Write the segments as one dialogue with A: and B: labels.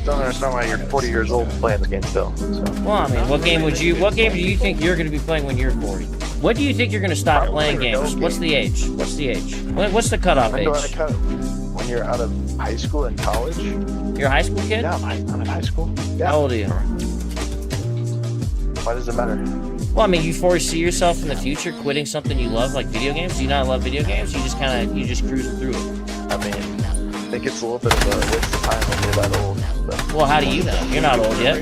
A: don't understand why you're 40 years old playing the game still. So.
B: Well, I mean, what game do you think you're going to be playing when you're 40? When do you think you're going to stop playing games? What's the age? What's the cutoff age?
A: When you're out of high school and college.
B: You're a high school kid?
A: Yeah, I'm in high school. Yeah.
B: How old are you?
A: Why does it matter?
B: Well, I mean, you foresee yourself in the future quitting something you love, like video games? Do you not love video games? You just cruise through it.
A: I mean, I think it's a little bit of a waste of time when you're that old. But.
B: Well, how do you know? You're not old yet.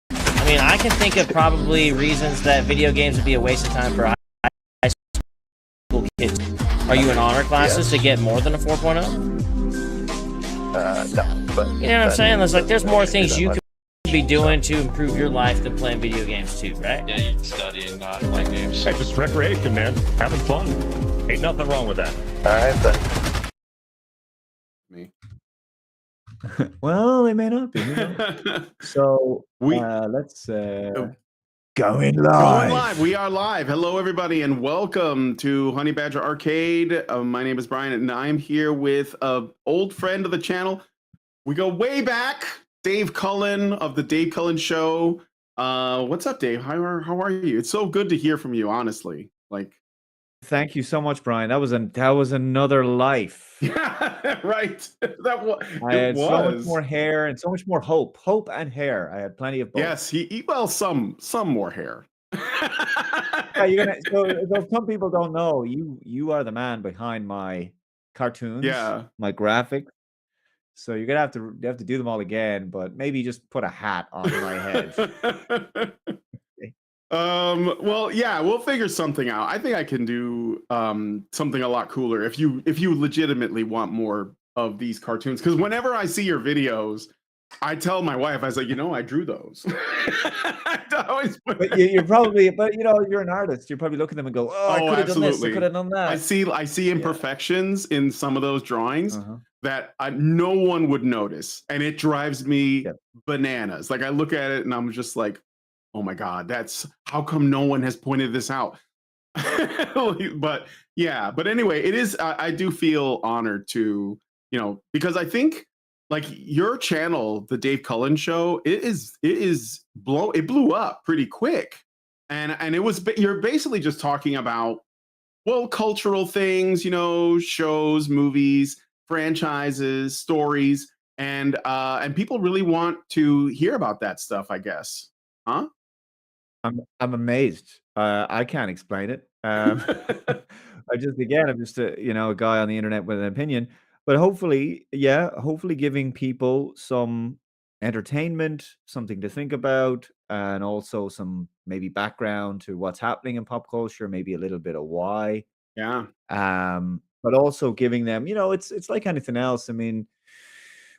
B: I mean, I can think of probably reasons that video games would be a waste of time for high school kids. Are you in honor classes to get more than a 4.0?
A: No, but...
B: You know what I'm saying? There's more things you could be doing to improve your life than playing video games too, right?
C: Yeah, you study and not play games.
D: Hey, just recreation, man. Having fun. Ain't nothing wrong with that.
A: Alright, then.
C: Me.
E: Well, they may not be. So let's going live.
F: We are live. Hello, everybody, and welcome to Honey Badger Arcade. My name is Brian, and I'm here with an old friend of the channel. We go way back, Dave Cullen of the Dave Cullen Show. What's up, Dave? How are you? It's so good to hear from you, honestly.
E: Thank you so much, Brian. That was another life.
F: Yeah, right.
E: I had so much more hair and so much more hope and hair. I had plenty of both.
F: Yes, some more hair.
E: Yeah, so some people don't know, you are the man behind my cartoons, my graphics. So you're gonna have to do them all again, but maybe just put a hat on my head.
F: Well, yeah, we'll figure something out. I think I can do something a lot cooler if you legitimately want more of these cartoons. Because whenever I see your videos, I tell my wife, I was like, I drew those.
E: But you're an artist. You probably look at them and go, I could have done this, I could have done that.
F: I see imperfections in some of those drawings that no one would notice, and it drives me bananas. I look at it and I'm just like, oh my God, how come no one has pointed this out? But anyway, it is, I do feel honored to, because I think your channel, the Dave Cullen Show, it blew up pretty quick. And you're basically just talking about, cultural things, shows, movies, franchises, stories, and people really want to hear about that stuff, I guess. Huh?
E: I'm amazed. I can't explain it. I'm just a guy on the internet with an opinion. But hopefully giving people some entertainment, something to think about, and also some maybe background to what's happening in pop culture, maybe a little bit of why.
F: Yeah.
E: But also giving them, it's like anything else. I mean,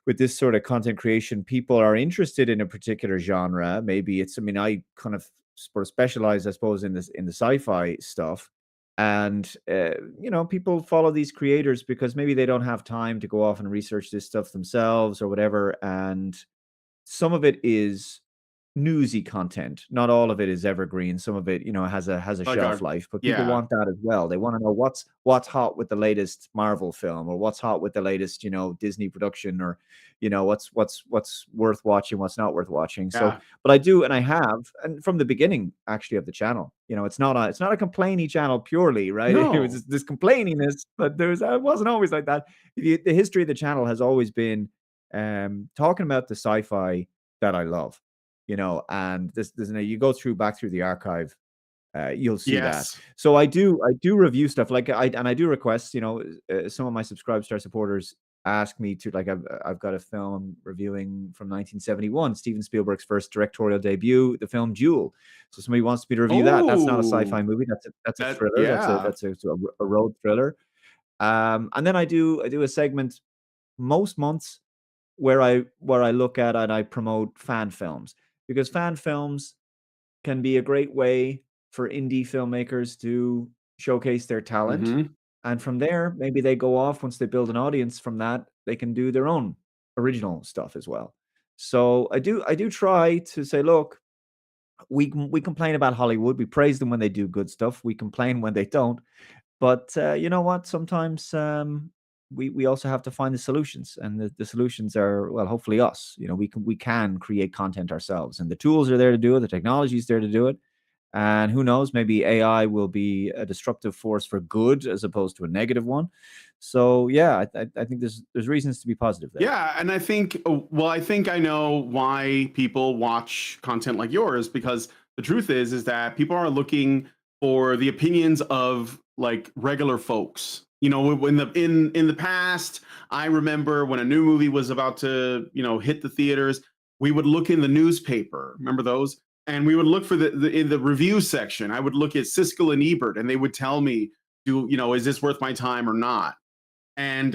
E: with this sort of content creation, people are interested in a particular genre. Maybe I kind of specialize, I suppose, in the sci-fi stuff. And, people follow these creators because maybe they don't have time to go off and research this stuff themselves or whatever. And some of it is newsy content. Not all of it is evergreen. Some of it, has a shelf life, but people want that as well. They want to know what's hot with the latest Marvel film, or what's hot with the latest, Disney production, or, what's worth watching, what's not worth watching.
F: Yeah.
E: So, but I do, and I have, and from the beginning actually of the channel, it's not a complainy channel purely, right?
F: No.
E: It was this complaininess, but it wasn't always like that. The history of the channel has always been talking about the sci-fi that I love. And this you go back through the archive, you'll see that. So I do review stuff I do request, some of my Subscribe Star supporters ask me to, I've got a film reviewing from 1971, Steven Spielberg's first directorial debut, the film Duel. So somebody wants me to review that. That's not a sci-fi movie. That's a thriller.
F: Yeah.
E: That's a road thriller. And then I do a segment most months where I look at and I promote fan films. Because fan films can be a great way for indie filmmakers to showcase their talent. And from there, maybe they go off, once they build an audience from that, they can do their own original stuff as well. So I do try to say, look, we complain about Hollywood. We praise them when they do good stuff. We complain when they don't. But you know what? Sometimes we also have to find the solutions, and the solutions are, well, hopefully us. We can create content ourselves, and the tools are there to do it. The technology is there to do it. And who knows, maybe AI will be a disruptive force for good as opposed to a negative one. So yeah, I think there's reasons to be positive there.
F: Yeah, and I think, well, I think I know why people watch content like yours, because the truth is that people are looking for the opinions of like regular folks. In the past, I remember when a new movie was about to hit the theaters, we would look in the newspaper. Remember those? And we would look for in the review section. I would look at Siskel and Ebert, and they would tell me, is this worth my time or not? And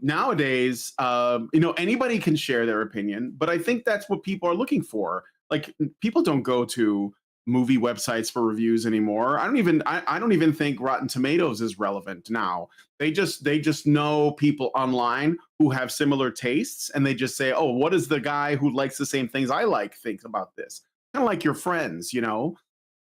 F: nowadays, anybody can share their opinion, but I think that's what people are looking for. Like, people don't go to movie websites for reviews anymore. I don't even think Rotten Tomatoes is relevant now. They just know people online who have similar tastes, and they just say, "Oh, what does the guy who likes the same things I like think about this?" Kind of like your friends,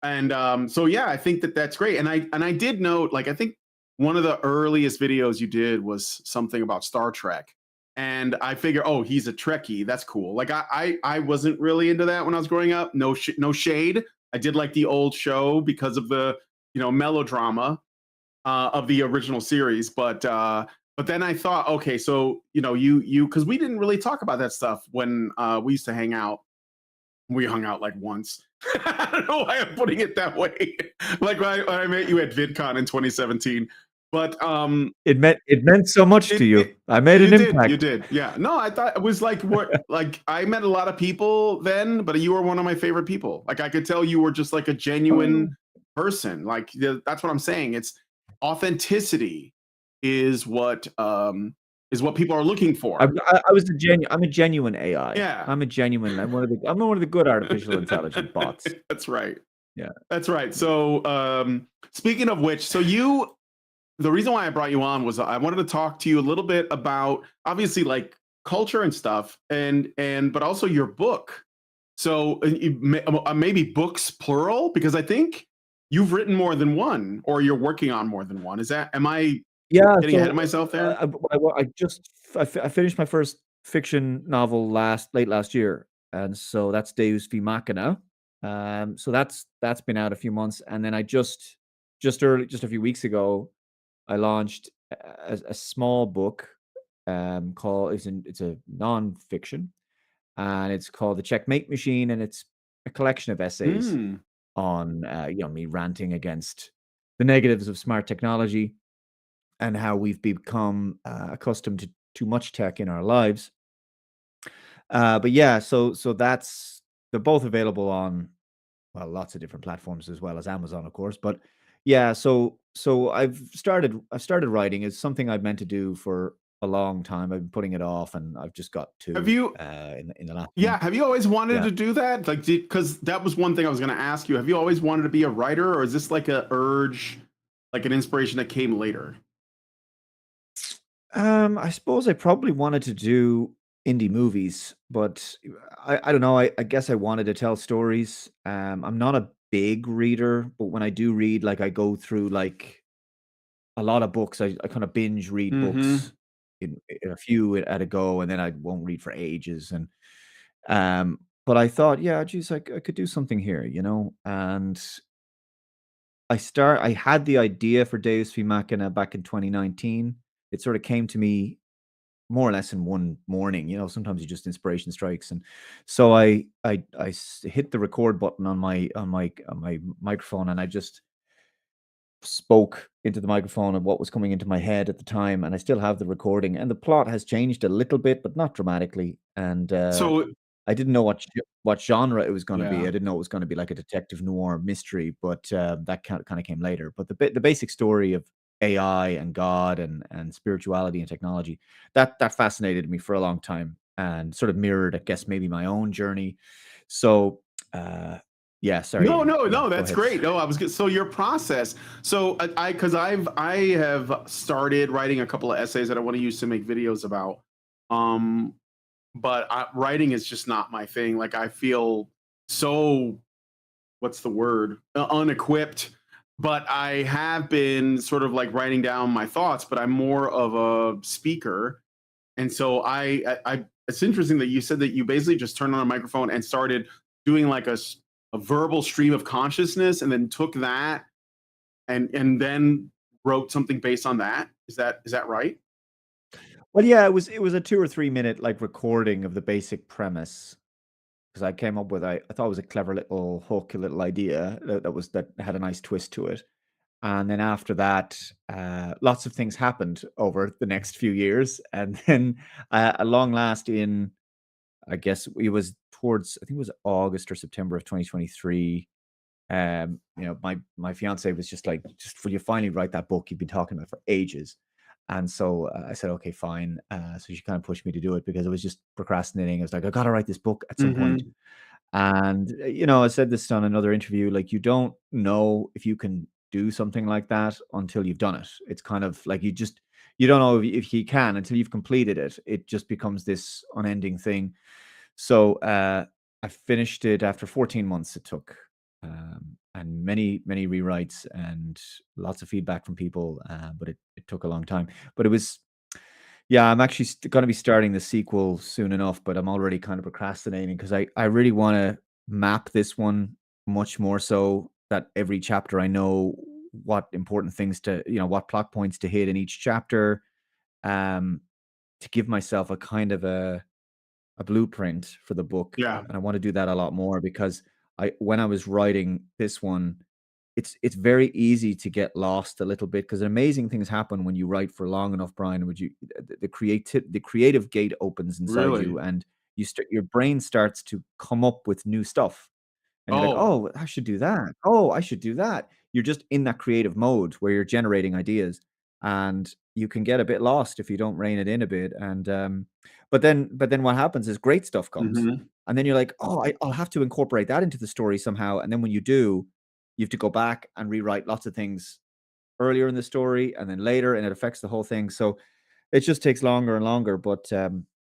F: And so yeah, I think that's great. And I did note, like, I think one of the earliest videos you did was something about Star Trek. And I figure, oh, he's a Trekkie. That's cool. Like, I wasn't really into that when I was growing up. No shade. I did like the old show because of the melodrama of the original series. But then I thought, okay, so you because we didn't really talk about that stuff when we used to hang out. We hung out like once. I don't know why I'm putting it that way. Like when I met you at VidCon in 2017. But
E: it meant so much to you. I made an impact.
F: You did, yeah. No, I thought it was like like I met a lot of people then, but you were one of my favorite people. Like, I could tell you were just like a genuine person. Like, that's what I'm saying. It's authenticity is what people are looking for.
E: I'm a genuine AI.
F: Yeah.
E: I'm one of the good artificial intelligent bots.
F: That's right.
E: Yeah.
F: That's right. So speaking of which, the reason why I brought you on was I wanted to talk to you a little bit about, obviously, like, culture and stuff, but also your book. So maybe books plural, because I think you've written more than one, or you're working on more than one. Am I getting ahead of myself there?
E: I finished my first fiction novel late last year, and so that's Deus V Machina. So that's been out a few months, and then I just a few weeks ago, I launched a small book called it's a non-fiction, and it's called The Checkmate Machine, and it's a collection of essays on me ranting against the negatives of smart technology and how we've become accustomed to too much tech in our lives. But yeah, so they're both available on, well, lots of different platforms as well as Amazon, of course. But yeah, so I've started writing. It's something I've meant to do for a long time. I've been putting it off, and I've just got to.
F: Have you
E: in the last?
F: Yeah, have you always wanted to do that? Like, because that was one thing I was going to ask you. Have you always wanted to be a writer, or is this like an urge, like an inspiration that came later?
E: I suppose I probably wanted to do indie movies, but I don't know. I guess I wanted to tell stories. I'm not a big reader, but when I do read, like, I go through like a lot of books. I kind of binge read books in a few at a go, and then I won't read for ages. And but I thought, yeah, geez, I could do something here, and I had the idea for Deus V Machina back in 2019. It sort of came to me more or less in one morning. Sometimes you just inspiration strikes, and so I hit the record button on my microphone, and I just spoke into the microphone of what was coming into my head at the time. And I still have the recording, and the plot has changed a little bit, but not dramatically. And
F: So
E: I didn't know what genre it was going to be.
F: Yeah.
E: I didn't know it was going to be like a detective noir mystery, but that kind of came later. But the basic story of AI and God and spirituality and technology, that fascinated me for a long time, and sort of mirrored, I guess, maybe my own journey. So yeah, sorry.
F: No, that's
E: ahead.
F: great. No, I was good. So your process. So because I have started writing a couple of essays that I want to use to make videos about. But writing is just not my thing. Like, I feel so, what's the word? Unequipped but I have been sort of like writing down my thoughts, but I'm more of a speaker. And so it's interesting that you said that you basically just turned on a microphone and started doing like a verbal stream of consciousness, and then took that and then wrote something based on that. Is that right?
E: Well, yeah, it was a 2 or 3 minute like recording of the basic premise, because I came up with I thought it was a clever little hook, a little idea that had a nice twist to it. And then after that, lots of things happened over the next few years, and then at long last, in I guess it was towards, I think it was August or September of 2023. My fiance was just like, "Just will you finally write that book you've been talking about for ages?" And so I said, "Okay, fine." So she kind of pushed me to do it because I was just procrastinating. I was like, "I got to write this book at some point." And I said this on another interview, like, you don't know if you can do something like that until you've done it. It's kind of like you don't know if you can until you've completed it. It just becomes this unending thing. So I finished it after 14 months. It took, and many rewrites and lots of feedback from people, but it took a long time. But it was, yeah, I'm actually going to be starting the sequel soon enough, but I'm already kind of procrastinating because I really want to map this one much more, so that every chapter I know what important things to, what plot points to hit in each chapter, um, to give myself a kind of a blueprint for the book.
F: Yeah.
E: And I want to do that a lot more because when I was writing this one, it's very easy to get lost a little bit, because amazing things happen when you write for long enough, Brian. Would you the creative gate opens inside
F: Really?
E: you, and your brain starts to come up with new stuff, and you're like,
F: Oh.
E: "Oh, I should do that. Oh, I should do that." You're just in that creative mode where you're generating ideas, and you can get a bit lost if you don't rein it in a bit. And but then what happens is great stuff comes,
F: Mhm.
E: and then you're like, "Oh, I'll have to incorporate that into the story somehow." And then when you do, you have to go back and rewrite lots of things earlier in the story and then later, and it affects the whole thing. So it just takes longer and longer. But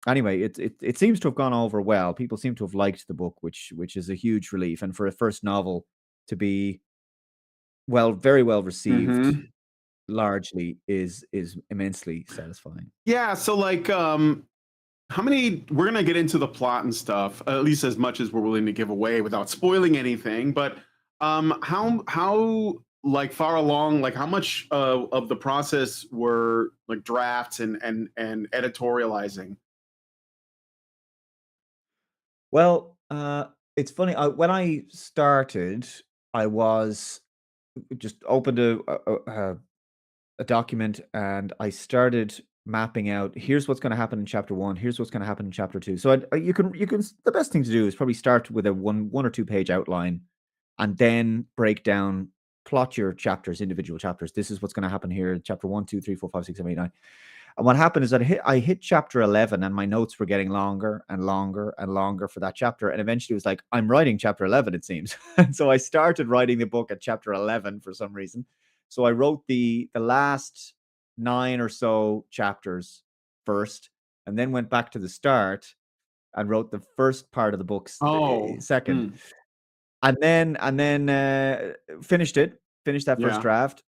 E: anyway, it seems to have gone over well. People seem to have liked the book, which is a huge relief. And for a first novel to be very well received,
F: Mhm.
E: largely is immensely satisfying.
F: Yeah, so like how many, we're gonna get into the plot and stuff, at least as much as we're willing to give away without spoiling anything, but how like far along, like how much of the process were like drafts and editorializing?
E: Well, it's funny. When I started, I was just opened a document, and I started mapping out, here's what's going to happen in chapter 1, here's what's going to happen in chapter 2. So you can the best thing to do is probably start with a one or two page outline, and then break down, plot your chapters, individual chapters. This is what's going to happen here, chapter 1, 2, 3, 4, 5, 6, 7, 8, 9. And what happened is that I hit chapter 11, and my notes were getting longer and longer and longer for that chapter. And eventually it was like, I'm writing chapter 11, it seems. And so I started writing the book at chapter 11 for some reason. So I wrote the last 9 or so chapters first, and then went back to the start and wrote the first part of the book
F: Oh.
E: second. And then finished that first
F: Yeah.
E: draft.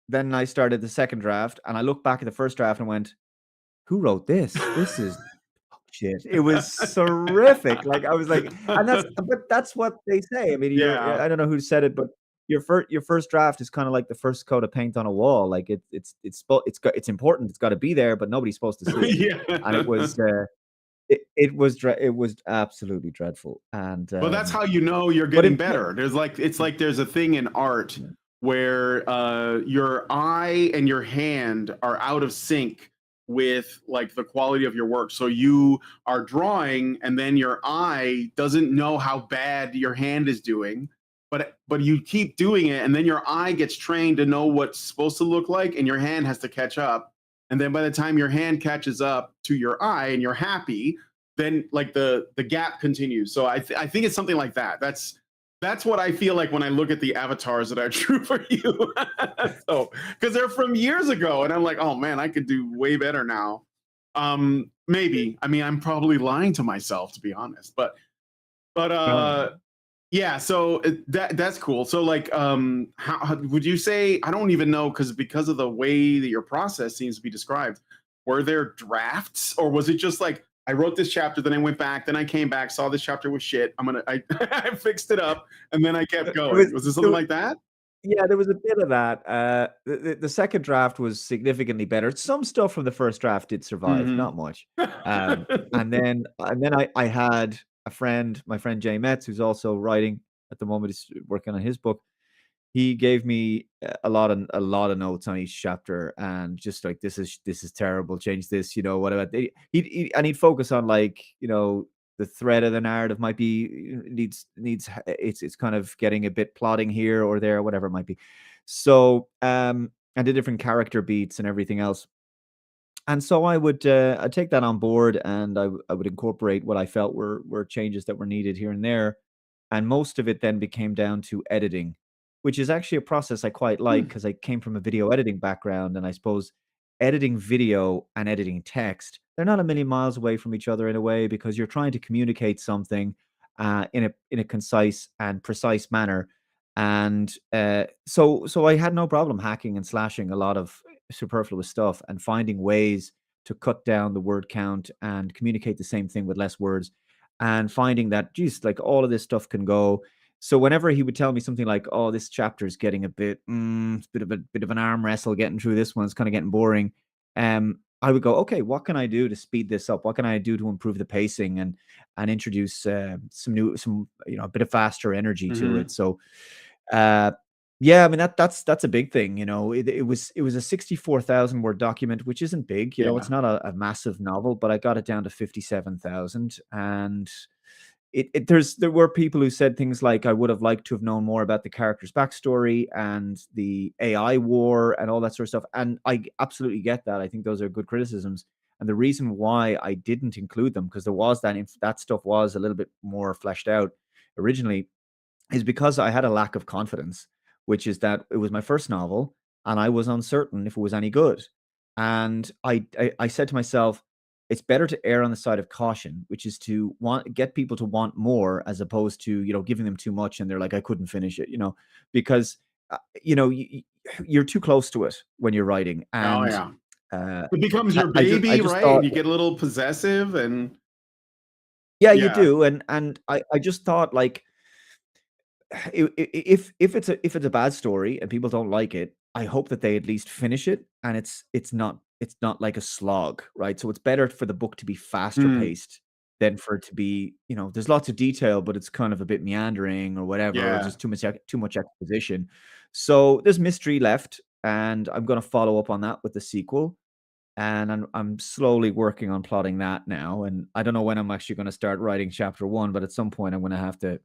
E: Then I started the second draft, and I looked back at the first draft and went, "Who wrote this? This is shit." It was horrific. Like, I was like, and that's what they say. I mean,
F: Yeah.
E: I don't know who said it, but your first draft is kind of like the first coat of paint on a wall. Like, it's important. It's got to be there, but nobody's supposed to see it. And it
F: Yeah.
E: was it was absolutely dreadful. And
F: Well, that's how you know you're
E: but
F: getting better. There's a thing in art
E: yeah.
F: where your eye and your hand are out of sync with like the quality of your work. So you are drawing, and then your eye doesn't know how bad your hand is doing, but you keep doing it, and then your eye gets trained to know what's supposed to look like, and your hand has to catch up. And then by the time your hand catches up to your eye and you're happy, then like the gap continues. So I think it's something like that. That's what I feel like when I look at the avatars that I drew for you. So because they're from years ago, and I'm like, oh man, I could do way better now. Maybe. I mean, I'm probably lying to myself, to be honest. But
E: No, no.
F: Yeah, so that's cool. So like, how would you say? I don't even know because of the way that your process seems to be described. Were there drafts, or was it just like I wrote this chapter, then I went back, then I came back, saw this chapter was shit. I I fixed it up, and then I kept
E: It
F: going. Was it something like that?
E: Yeah, there was a bit of that. The second draft was significantly better. Some stuff from the first draft did survive,
F: Hmm.
E: not much. And then I had a friend, my friend Jay Metz, who's also writing at the moment. He's working on his book. He gave me a lot of notes on each chapter, and just like this is terrible. Change this, what about he'd focus on, like, the thread of the narrative might be needs it's kind of getting a bit plotting here or there, whatever it might be. So and the different character beats and everything else. And so I'd take that on board, and I would incorporate what I felt were changes that were needed here and there. And most of it then became down to editing, which is actually a process I quite like, because I came from a video editing background, and I suppose editing video and editing text, they're not a million miles away from each other in a way, because you're trying to communicate something in a concise and precise manner. And so I had no problem hacking and slashing a lot of superfluous stuff and finding ways to cut down the word count and communicate the same thing with less words, and finding that, geez, like, all of this stuff can go. So whenever he would tell me something like, "Oh, this chapter is getting it's a bit of an arm wrestle getting through this one. It's kind of getting boring," I would go, "Okay, what can I do to speed this up? What can I do to improve the pacing and introduce some a bit of faster energy to
F: Hmm.
E: it?" So uh, yeah, I mean, that's a big thing. It was a 64,000 word document, which isn't big.
F: Yeah.
E: It's not a massive novel, but I got it down to 57,000. And there were people who said things like, I would have liked to have known more about the character's backstory and the AI war and all that sort of stuff. And I absolutely get that. I think those are good criticisms. And the reason why I didn't include them, because there was that stuff was a little bit more fleshed out originally, is because I had a lack of confidence, which is that it was my first novel and I was uncertain if it was any good. And I said to myself, it's better to err on the side of caution, which is to get people to want more, as opposed to, giving them too much and they're like, I couldn't finish it, because you're too close to it when you're writing.
F: Oh
E: And
F: yeah.
E: uh,
F: It becomes your
E: I
F: baby,
E: just
F: right? And
E: thought,
F: you get a little possessive, and
E: yeah, you
F: yeah.
E: do. And I just thought, like, if it's a bad story and people don't like it, I hope that they at least finish it, and it's not like a slog, right? So it's better for the book to be faster
F: Mm,
E: paced than for it to be, there's lots of detail, but it's kind of a bit meandering or whatever, or
F: yeah.
E: just too much exposition. So there's mystery left, and I'm going to follow up on that with the sequel. And I'm slowly working on plotting that now, and I don't know when I'm actually going to start writing chapter one, but at some point I'm going to have to,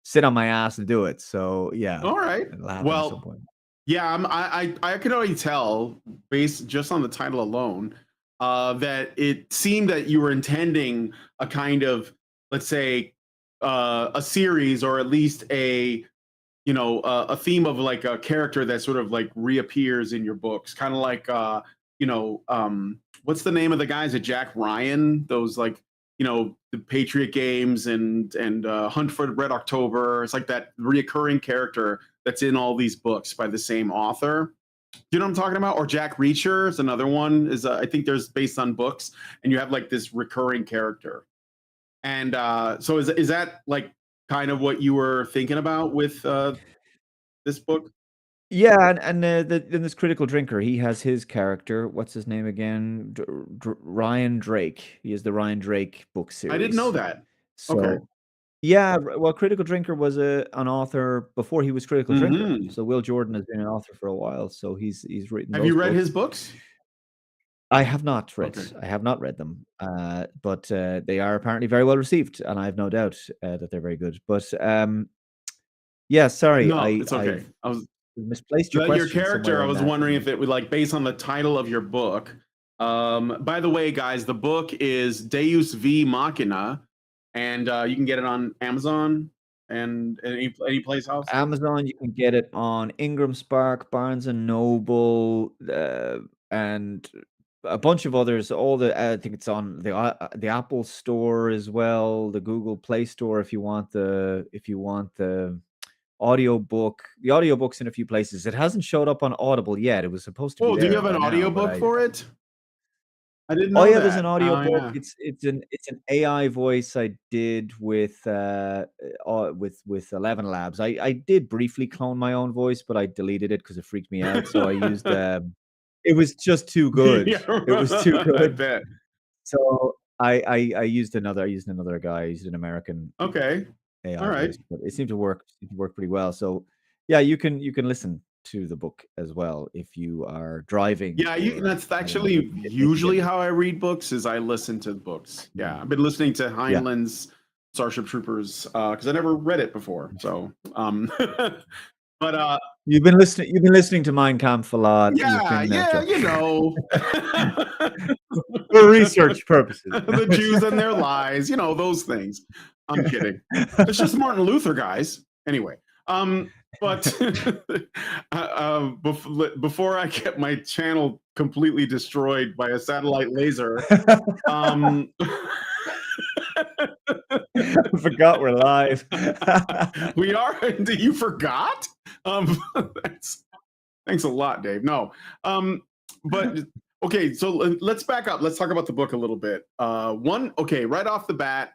E: sit on my ass to do it. So yeah,
F: All right.
E: it'll happen at some
F: Well,
E: point.
F: yeah, I can already tell based just on the title alone, that it seemed that you were intending a kind of, let's say, a series, or at least a theme of like a character that sort of like reappears in your books, kind of like what's the name of the guys at Jack Ryan? Those, like, the Patriot Games and Hunt for Red October. It's like that reoccurring character that's in all these books by the same author. Do you know what I'm talking about? Or Jack Reacher is another one. Is I think there's based on books, and you have like this recurring character. And so is that like kind of what you were thinking about with this book?
E: Yeah, and in this Critical Drinker, he has his character. What's his name again? Ryan Drake. He is the Ryan Drake book
F: I didn't know
E: series.
F: that. Okay.
E: So yeah, well, Critical Drinker was an author before he was Critical Drinker.
F: Hmm.
E: So Will Jordan has been an author for a while. So he's written
F: Have
E: those
F: you read
E: books.
F: his books? Okay.
E: I have not read them, but they are apparently very well received, and I have no doubt that they're very good. But yeah, sorry,
F: No, it's okay.
E: I've
F: I was
E: misplaced your
F: your
E: question
F: character.
E: somewhere
F: I
E: in
F: was
E: that.
F: wondering if it would, like, based on the title of your book. By the way, guys, the book is Deus V Machina, and you can get it on Amazon and any place else.
E: Amazon, you can get it on Ingram Spark, Barnes and Noble, and a bunch of others. All the I think it's on the Apple Store as well, the Google Play Store if you want the audiobook. The audiobook's in a few places. It hasn't showed up on Audible yet. It was supposed to be
F: Oh, do you
E: there
F: have
E: by
F: an
E: now, but
F: audiobook for it? I didn't
E: oh
F: know
E: yeah,
F: that.
E: there's an
F: Oh,
E: audiobook.
F: yeah.
E: It's an AI voice I did with 11 Labs. I did briefly clone my own voice, but I deleted it because it freaked me out. So I used it was just too good.
F: Yeah,
E: It was too
F: I
E: good.
F: bet.
E: So I used another guy. I used an American
F: Okay.
E: AI
F: All right.
E: voice, but it seemed to work pretty well. So yeah, you can listen to the book as well if you are driving.
F: Yeah, that's actually usually how I read books is I listen to books. Yeah, I've been listening to Heinlein's Starship Troopers because I never read it before. So, but
E: you've been listening to Mein Kampf a lot.
F: yeah, you know,
E: for research purposes.
F: the Jews and their lies, you know, those things. I'm kidding. It's just Martin Luther, guys. Anyway, but before I get my channel completely destroyed by a satellite laser,
E: I forgot we're live.
F: We are. You forgot? Thanks a lot, Dave. No, but okay. So let's back up. Let's talk about the book a little bit. Right off the bat,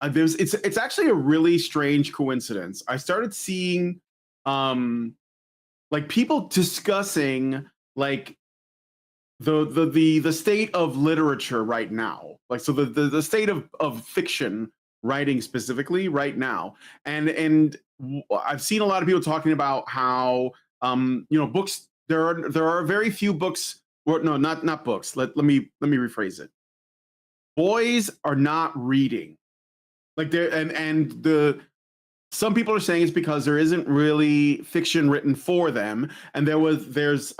F: it's actually a really strange coincidence. I started seeing like people discussing like the state of literature right now, like so the state of fiction writing specifically right now, and I've seen a lot of people talking about how books, there are very few books, or no, not books, let me rephrase it. Boys are not reading like there, and the some people are saying it's because there isn't really fiction written for them, and there isn't,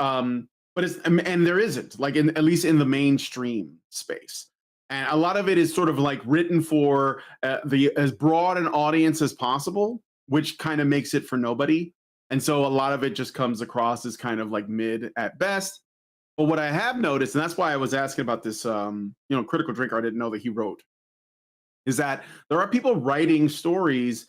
F: like, at least in the mainstream space, and a lot of it is sort of like written for the as broad an audience as possible, which kind of makes it for nobody, and so a lot of it just comes across as kind of like mid at best. But what I have noticed, and that's why I was asking about this, Critical Drinker, I didn't know that he wrote, is that there are people writing stories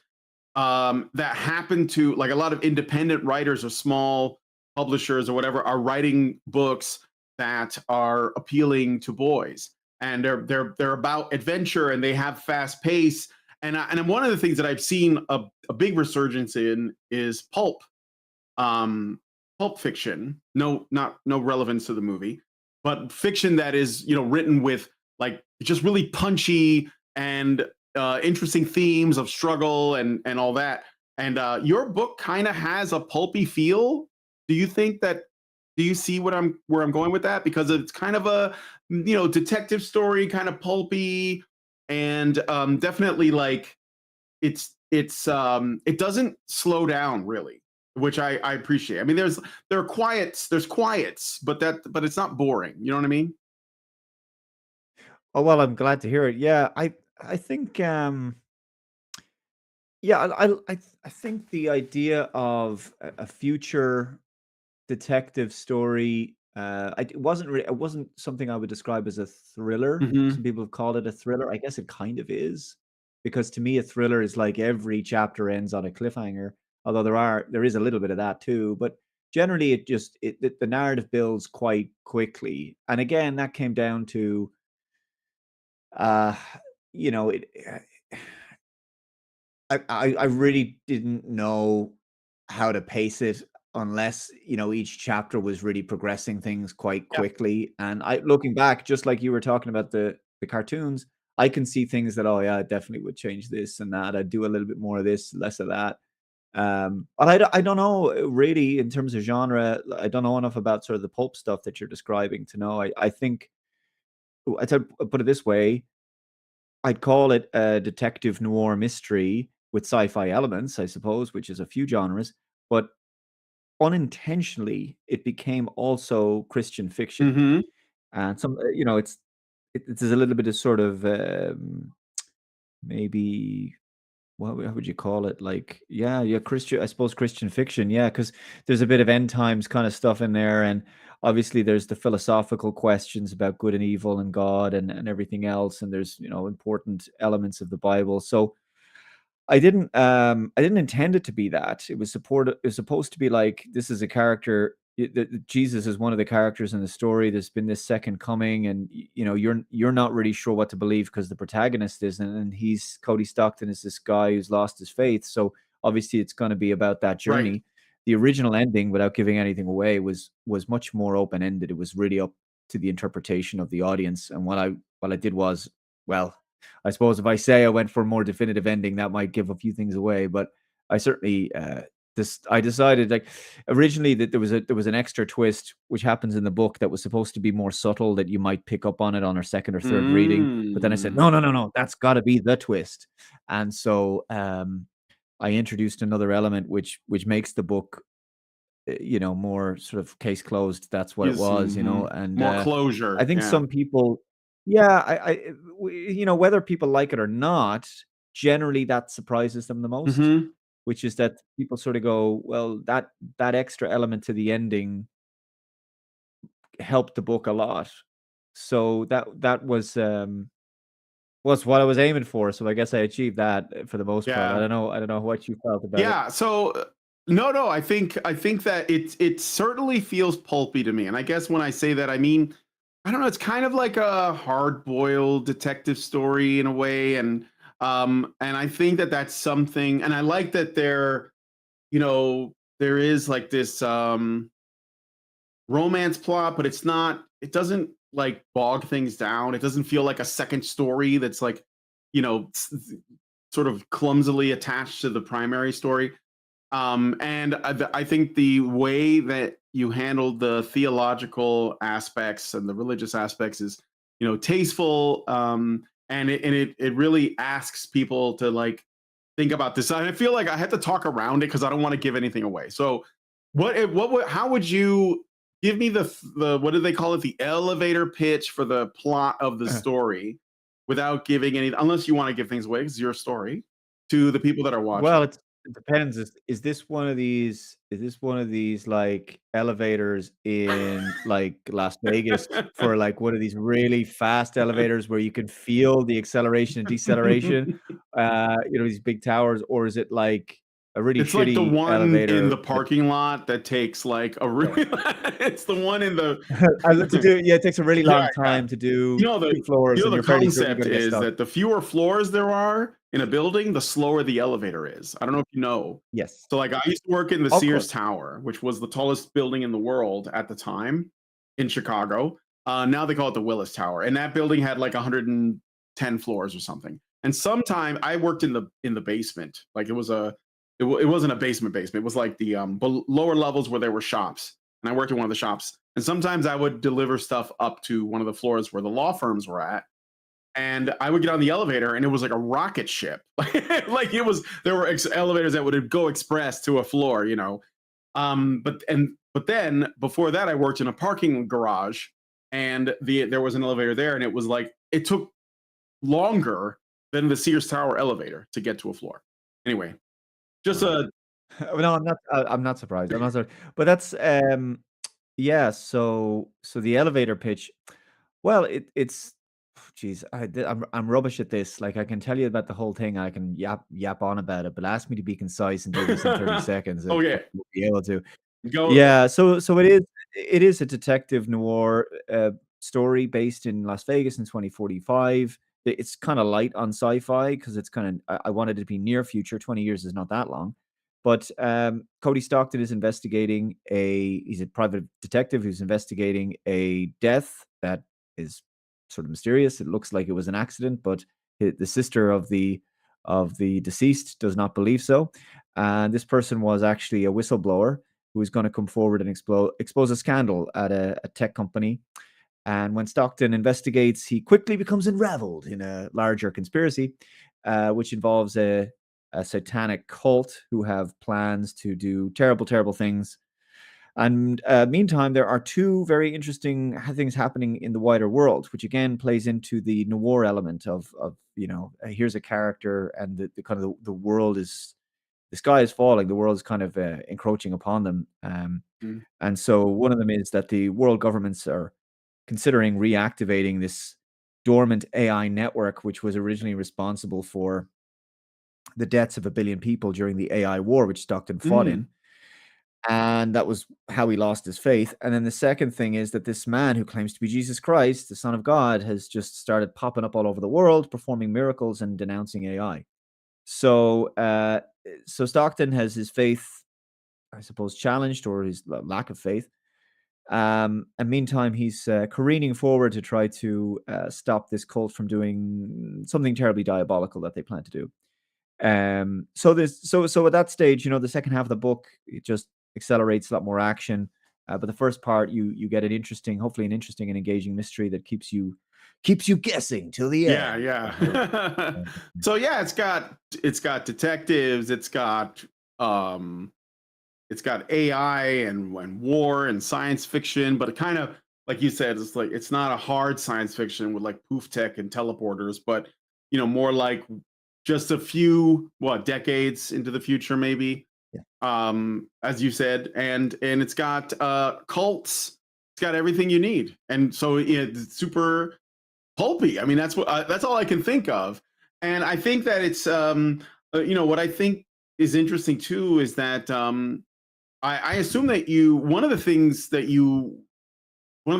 F: that happen to, like, a lot of independent writers or small publishers or whatever are writing books that are appealing to boys, and they're about adventure, and they have fast pace, and one of the things that I've seen a big resurgence in is pulp fiction. No relevance to the movie, but fiction that is written with like just really punchy and interesting themes of struggle and all that. And your book kind of has a pulpy feel. Do you think that? Do you see where I'm going with that? Because it's kind of a detective story, kind of pulpy, and definitely like it doesn't slow down really, which I appreciate. I mean, there's quiets, but it's not boring. You know what I mean?
E: Oh well, I'm glad to hear it. Yeah, I think I think the idea of a future detective story, it wasn't something I would describe as a thriller. Some people have called it a thriller. I guess it kind of is, because to me a thriller is like every chapter ends on a cliffhanger. Although there is a little bit of that too, but generally the narrative builds quite quickly. And again, that came down to uh you know it I really didn't know how to pace it unless, each chapter was really progressing things quite quickly. And looking back, just like you were talking about the cartoons, I can see things that, oh yeah, I definitely would change this and that. I'd do a little bit more of this, less of that. But I don't know really in terms of genre. I don't know enough about sort of the pulp stuff that you're describing to know. I think I'd put it this way. I'd call it a detective noir mystery with sci-fi elements, I suppose, which is a few genres, but unintentionally it became also Christian fiction. And some, it's a little bit of sort of maybe how would you call it? Like, yeah, Christian, I suppose Christian fiction, yeah, because there's a bit of end times kind of stuff in there, and obviously there's the philosophical questions about good and evil and God and everything else, and there's important elements of the Bible. So I didn't intend it to be that. It was supposed to be like, this is a character. Jesus is one of the characters in the story. There's been this second coming, and you're not really sure what to believe because the protagonist isn't, and he's Cody Stockton is this guy who's lost his faith. So obviously it's going to be about that journey.
F: Right.
E: The original ending, without giving anything away, was much more open ended. It was really up to the interpretation of the audience. And what I did was, well, I suppose if I say I went for a more definitive ending, that might give a few things away. But I certainly I decided, like, originally that there was an extra twist which happens in the book that was supposed to be more subtle, that you might pick up on it on our second or third reading. But then I said, no, that's got to be the twist. And so I introduced another element which makes the book more sort of case closed. That's what it was, and
F: more closure.
E: I think some people, yeah, whether people like it or not, generally that surprises them the most, which is that people sort of go, well, that extra element to the ending helped the book a lot. So that was what I was aiming for. So I guess I achieved that for the most part. I don't know what you felt about it.
F: Yeah. So no, I think that it certainly feels pulpy to me. And I guess when I say that, I mean, I don't know, it's kind of like a hard-boiled detective story in a way. And I think that that's something, and I like that there is like this romance plot, but it doesn't like bog things down. It doesn't feel like a second story that's like, sort of clumsily attached to the primary story. And I think the way that you handled the theological aspects and the religious aspects is, tasteful. And it really asks people to like think about this. And I feel like I had to talk around it because I don't want to give anything away. So how would you give me the what do they call it? The elevator pitch for the plot of the story without giving any, unless you want to give things away, because it's your story, to the people that are watching.
E: Well, it depends. Is this one of these? Is this one of these like elevators in like Las Vegas, for like one of these really fast elevators where you can feel the acceleration and deceleration? These big towers, or is it like a really
F: It's
E: shitty
F: like the one
E: elevator
F: in the parking lot that takes like a really. It's the one in the.
E: It takes a really long time to do 2 floors. And
F: The
E: you're fairly certain
F: concept
E: you're gonna get
F: is
E: stuck.
F: that the fewer floors there are in a building, the slower the elevator is. I don't know if you know.
E: Yes.
F: So like I used to work in the
E: Of
F: Sears
E: course.
F: Tower, which was the tallest building in the world at the time in Chicago. Now they call it the Willis Tower, and that building had like 110 floors or something. And sometime I worked in the basement. Like it wasn't a basement. It was like the lower levels where there were shops, and I worked in one of the shops. And sometimes I would deliver stuff up to one of the floors where the law firms were at. And I would get on the elevator, and it was like a rocket ship. Like there were elevators that would go express to a floor, But then before that, I worked in a parking garage, and there was an elevator there, and it was like it took longer than the Sears Tower elevator to get to a floor. Anyway, just a.
E: No, I'm not surprised. I'm not surprised. But that's yeah. So the elevator pitch. Well, it's. Geez, I'm rubbish at this. Like, I can tell you about the whole thing. I can yap on about it, but ask me to be concise and do this in 30 seconds.
F: Oh yeah,
E: We'll be able to.
F: go.
E: Yeah. So it is a detective noir story based in Las Vegas in 2045. It's kind of light on sci-fi because it's kind of, I wanted it to be near future. 20 years is not that long. But Cody Stockton is investigating he's a private detective who's investigating a death that is sort of mysterious. It looks like it was an accident, but the sister of the deceased does not believe so. And this person was actually a whistleblower who is going to come forward and expose a scandal at a tech company. And when Stockton investigates, he quickly becomes unraveled in a larger conspiracy, which involves a satanic cult who have plans to do terrible, terrible things. And meantime, there are two very interesting things happening in the wider world, which again plays into the noir element of here's a character, and the kind of the world is, the sky is falling, the world is kind of encroaching upon them. And so one of them is that the world governments are considering reactivating this dormant AI network, which was originally responsible for the deaths of 1 billion people during the AI war, which Stockton fought in. And that was how he lost his faith. And then the second thing is that this man who claims to be Jesus Christ, the Son of God, has just started popping up all over the world, performing miracles and denouncing AI. So, so Stockton has his faith, I suppose, challenged, or his lack of faith. And meantime, he's careening forward to try to stop this cult from doing something terribly diabolical that they plan to do. So at that stage, the second half of the book, it just accelerates a lot more action. But the first part, you get hopefully an interesting and engaging mystery that keeps you guessing till the end.
F: Yeah. So yeah, it's got detectives, it's got AI and war and science fiction, but it kind of, like you said, it's not a hard science fiction with like poof tech and teleporters, but more like just a few decades into the future, maybe. As you said, and it's got cults, it's got everything you need, and so it's super pulpy. I mean, that's all I can think of. And I think that it's what I think is interesting too is that I assume that one of the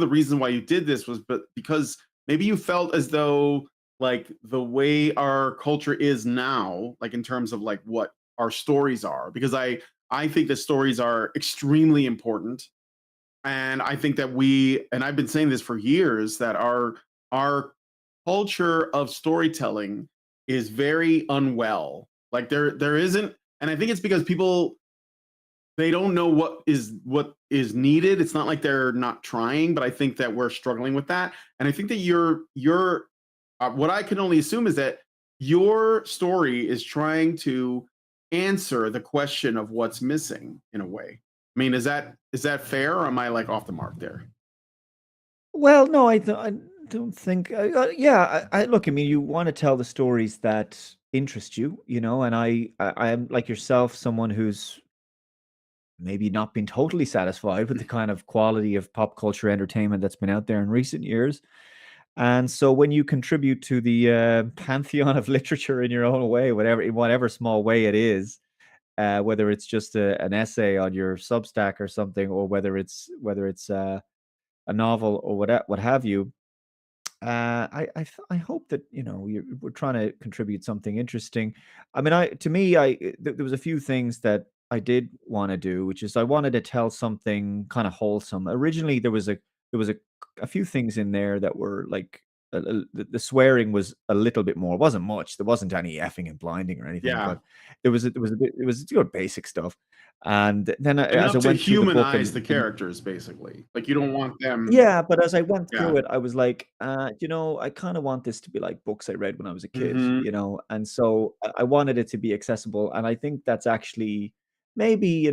F: reasons why you did this was because maybe you felt as though like the way our culture is now, like in terms of like what our stories are, because I think that stories are extremely important. And I think that and I've been saying this for years, that our culture of storytelling is very unwell. Like there isn't, and I think it's because people, they don't know what is needed. It's not like they're not trying, but I think that we're struggling with that. And I think that you're what I can only assume is that your story is trying to answer the question of what's missing in a way. I mean, is that fair, or am I like off the mark there?
E: Well, no, I don't think. Yeah, I look. I mean, you want to tell the stories that interest you, and I am like yourself, someone who's maybe not been totally satisfied with the kind of quality of pop culture entertainment that's been out there in recent years. And so when you contribute to the pantheon of literature in your own way, in whatever small way it is, whether it's just an essay on your Substack or something, or whether it's a novel or what have you, I hope that we're trying to contribute something interesting. I mean, there was a few things that I did want to do, which is I wanted to tell something kind of wholesome. Originally, there was a few things in there that were like the swearing was a little bit more. It wasn't much. There wasn't any effing and blinding or anything,
F: Yeah.
E: but it was basic stuff. And then as I
F: Enough to
E: went through the book,
F: humanize the characters, basically. Like you don't want them.
E: yeah, but as I went
F: Yeah.
E: through it, I was like, I kind of want this to be like books I read when I was a kid,
F: Mhm.
E: and so I wanted it to be accessible, and I think that's actually maybe,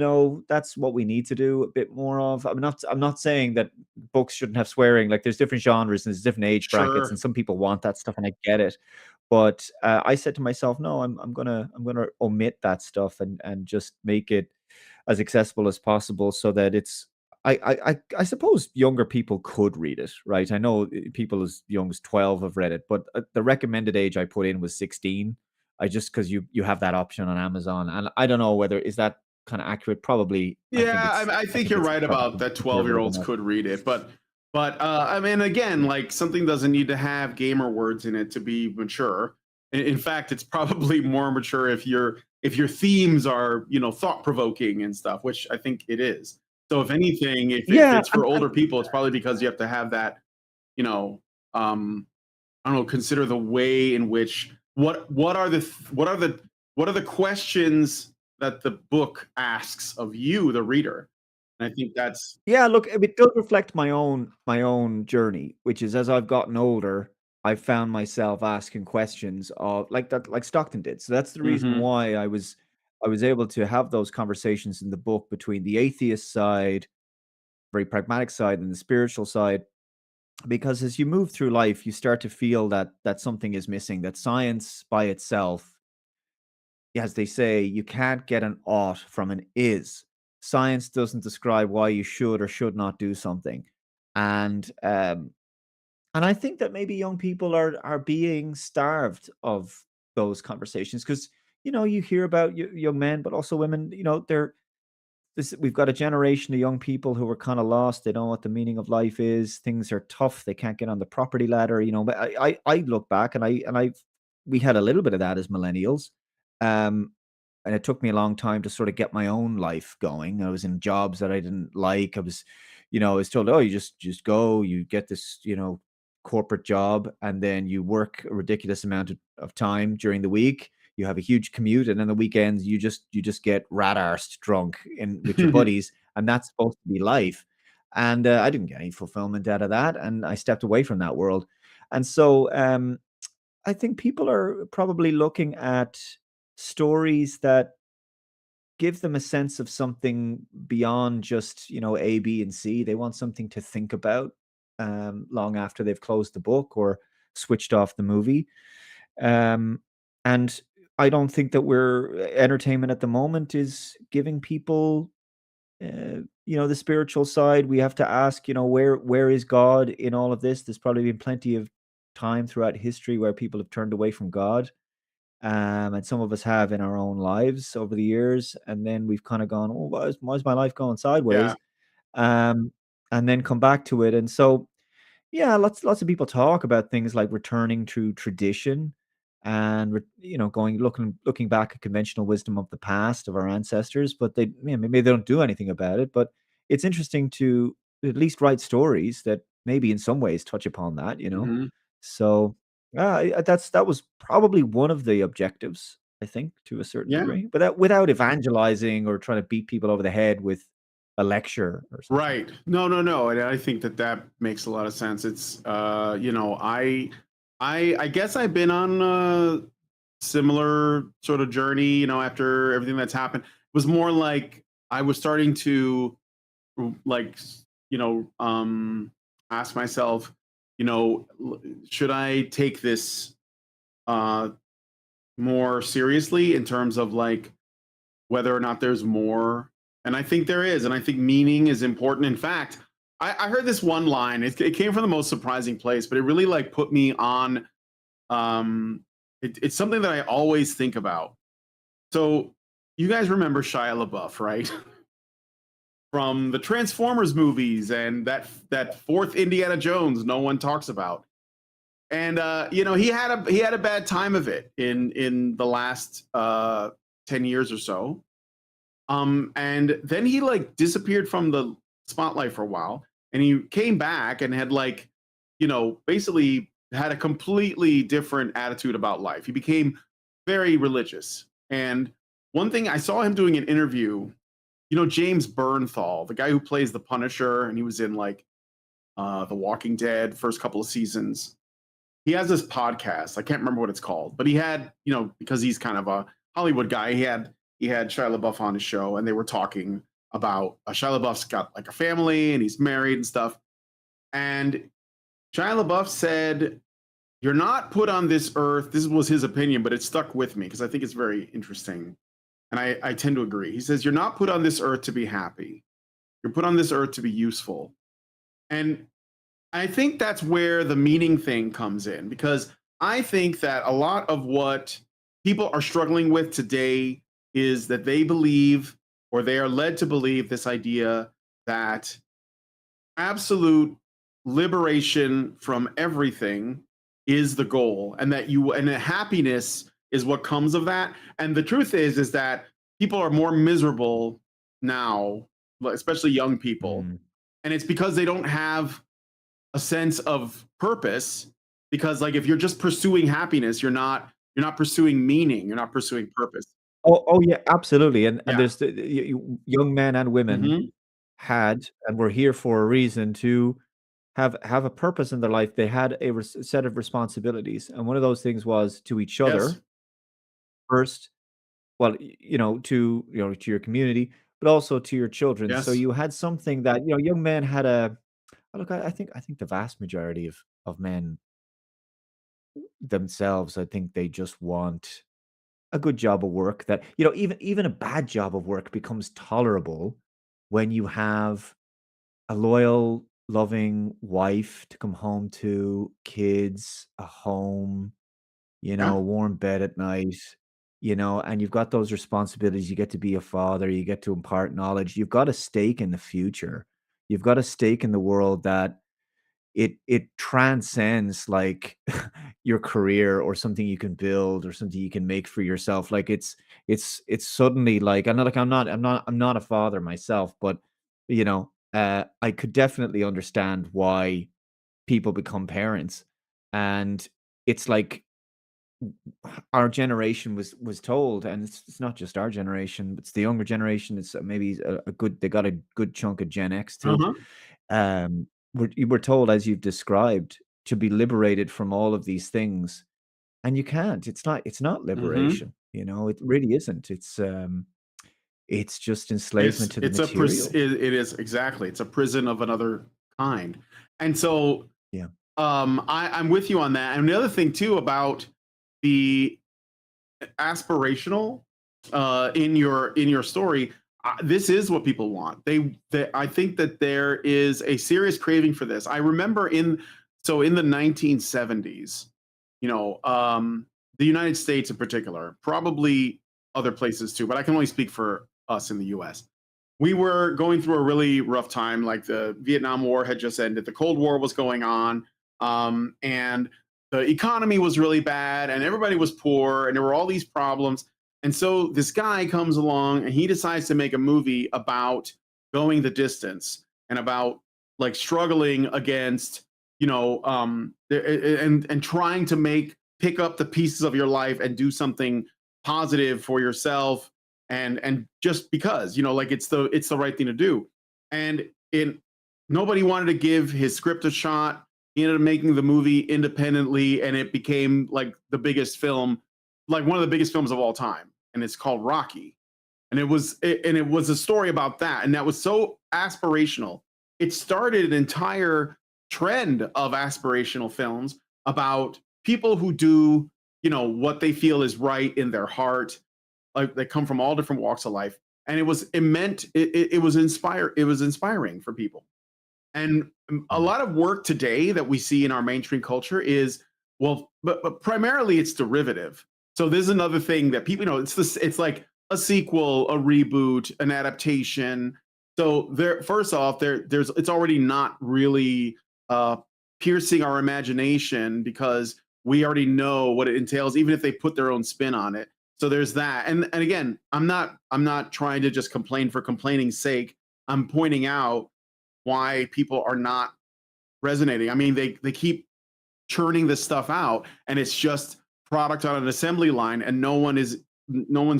E: that's what we need to do a bit more of. I'm not saying that books shouldn't have swearing. Like there's different genres and there's different age brackets,
F: Sure.
E: and some people want that stuff, and I get it. But I said to myself, no, I'm gonna omit that stuff and just make it as accessible as possible, so that it's I suppose younger people could read it, right? I know people as young as 12 have read it, but the recommended age I put in was 16. Because you have that option on Amazon, and I don't know whether is that kind of accurate. Probably,
F: Yeah, I think you're right about that. 12-year-olds could read it, but I mean, again, like something doesn't need to have gamer words in it to be mature. In fact, it's probably more mature if your themes are thought provoking and stuff, which I think it is. So if anything, if it's for older people, it's probably because you have to have that, I don't know, consider the way in which what are the questions that the book asks of you, the reader. And I think that's
E: Yeah, look, it does reflect my own journey, which is as I've gotten older, I've found myself asking questions of like that, like Stockton did. So that's the reason
F: Mhm.
E: why I was able to have those conversations in the book between the atheist side very pragmatic side and the spiritual side, because as you move through life, you start to feel that something is missing, that science by itself, as they say, you can't get an ought from an is. Science doesn't describe why you should or should not do something. And and I think that maybe young people are being starved of those conversations because you hear about young men, but also women. They're we've got a generation of young people who are kind of lost. They don't know what the meaning of life is. Things are tough. They can't get on the property ladder. But I look back and we had a little bit of that as millennials. Um, and it took me a long time to sort of get my own life going. I was in jobs that I didn't like. I was told, oh, you just go, you get this, corporate job, and then you work a ridiculous amount of time during the week. You have a huge commute, and then the weekends you just get rat-arsed drunk in with your buddies, and that's supposed to be life. And I didn't get any fulfillment out of that, and I stepped away from that world. And so I think people are probably looking at stories that give them a sense of something beyond just A, B, and C. They want something to think about long after they've closed the book or switched off the movie. And I don't think that entertainment at the moment is giving people the spiritual side. We have to ask, where is God in all of this? There's probably been plenty of time throughout history where people have turned away from God. And some of us have in our own lives over the years, and then we've kind of gone, oh, why is my life going sideways?
F: Yeah.
E: And then come back to it. And so yeah, lots of people talk about things like returning to tradition and looking back at conventional wisdom of the past of our ancestors, but maybe they don't do anything about it. But it's interesting to at least write stories that maybe in some ways touch upon that.
F: Mhm.
E: So that was probably one of the objectives, I think, to a certain
F: Yeah.
E: degree, but that without evangelizing or trying to beat people over the head with a lecture or something.
F: Right. No. And I think that makes a lot of sense. It's I guess I've been on a similar sort of journey, after everything that's happened. It was more like I was starting to like ask myself, should I take this uh more seriously in terms of like whether or not there's more. And I think there is. And I think meaning is important. In fact, I heard this one line. It came from the most surprising place, but it really like put me on. It's something that I always think about. So you guys remember Shia LaBeouf, right? From the Transformers movies and that fourth Indiana Jones no one talks about. And he had a bad time of it in the last 10 years or so. And then he like disappeared from the spotlight for a while, and he came back and had like, basically had a completely different attitude about life. He became very religious. And one thing I saw him doing an interview, James Bernthal, the guy who plays the Punisher, and he was in like The Walking Dead first couple of seasons. He has this podcast. I can't remember what it's called, but he had, because he's kind of a Hollywood guy, he had Shia LaBeouf on his show, and they were talking about Shia LaBeouf's got like a family and he's married and stuff. And Shia LaBeouf said, "You're not put on this earth." This was his opinion, but it stuck with me because I think it's very interesting. And I tend to agree. He says, "You're not put on this earth to be happy. You're put on this earth to be useful." And I think that's where the meaning thing comes in, because I think that a lot of what people are struggling with today is that they believe, or they are led to believe, this idea that absolute liberation from everything is the goal, and that happiness is what comes of that. And the truth is that people are more miserable now, especially young people. And it's because they don't have a sense of purpose, because like if you're just pursuing happiness, you're not pursuing meaning, you're not pursuing purpose.
E: Oh yeah, absolutely. And
F: Yeah.
E: there's young men and women
F: Mhm.
E: had and were here for a reason to have a purpose in their life. They had a set of responsibilities, and one of those things was to each
F: Yes.
E: other first. Well, to your community, but also to your children. So
F: Yes.
E: you had something that, you know, young men had a look, I think the vast majority of men themselves, I think they just want a good job of work that, you know, even a bad job of work becomes tolerable when you have a loyal, loving wife to come home to, kids, a home, you know,
F: Yeah.
E: a warm bed at night, you know, and you've got those responsibilities. You get to be a father, you get to impart knowledge. You've got a stake in the future. You've got a stake in the world that it transcends like your career or something you can build or something you can make for yourself. Like it's suddenly like I'm not a father myself, but you know, I could definitely understand why people become parents. And it's like our generation was told, and it's not just our generation, but it's the younger generation. It's maybe a good they got a good chunk of Gen X too.
F: Uh-huh.
E: You were told, as you've described, to be liberated from all of these things, and you can't. It's not
F: Mm-hmm.
E: liberation, you know, it really isn't. It's just enslavement to the material.
F: It is exactly. It's a prison of another kind. And so
E: Yeah.
F: I'm with you on that. And the other thing too about the aspirational in your story, this is what people want. They I think that there is a serious craving for this. I remember in the 1970s, you know, the United States in particular, probably other places too, but I can only speak for us in the US. We were going through a really rough time. Like the Vietnam War had just ended, the Cold War was going on, and the economy was really bad, and everybody was poor, and there were all these problems. And so this guy comes along, and he decides to make a movie about going the distance and about like struggling against, you know, and trying to pick up the pieces of your life and do something positive for yourself, and just because, you know, like it's the right thing to do. And in nobody wanted to give his script a shot. He ended up making the movie independently, and it became like the biggest film, like one of the biggest films of all time. And it's called Rocky. And it was a story about that, and that was so aspirational. It started an entire trend of aspirational films about people who do, you know, what they feel is right in their heart. Like they come from all different walks of life, and it was inspiring for people. And a
E: Mm.
F: lot of work today that we see in our mainstream culture is, well, but primarily it's derivative. So there's another thing that people, you know, it's like a sequel, a reboot, an adaptation. So there, first off, there's it's already not really piercing our imagination because we already know what it entails, even if they put their own spin on it. So there's that. And again, I'm not trying to just complain for complaining's sake. I'm pointing out why people are not resonating. I mean, they keep churning this stuff out, and it's just product on an assembly line, and no one's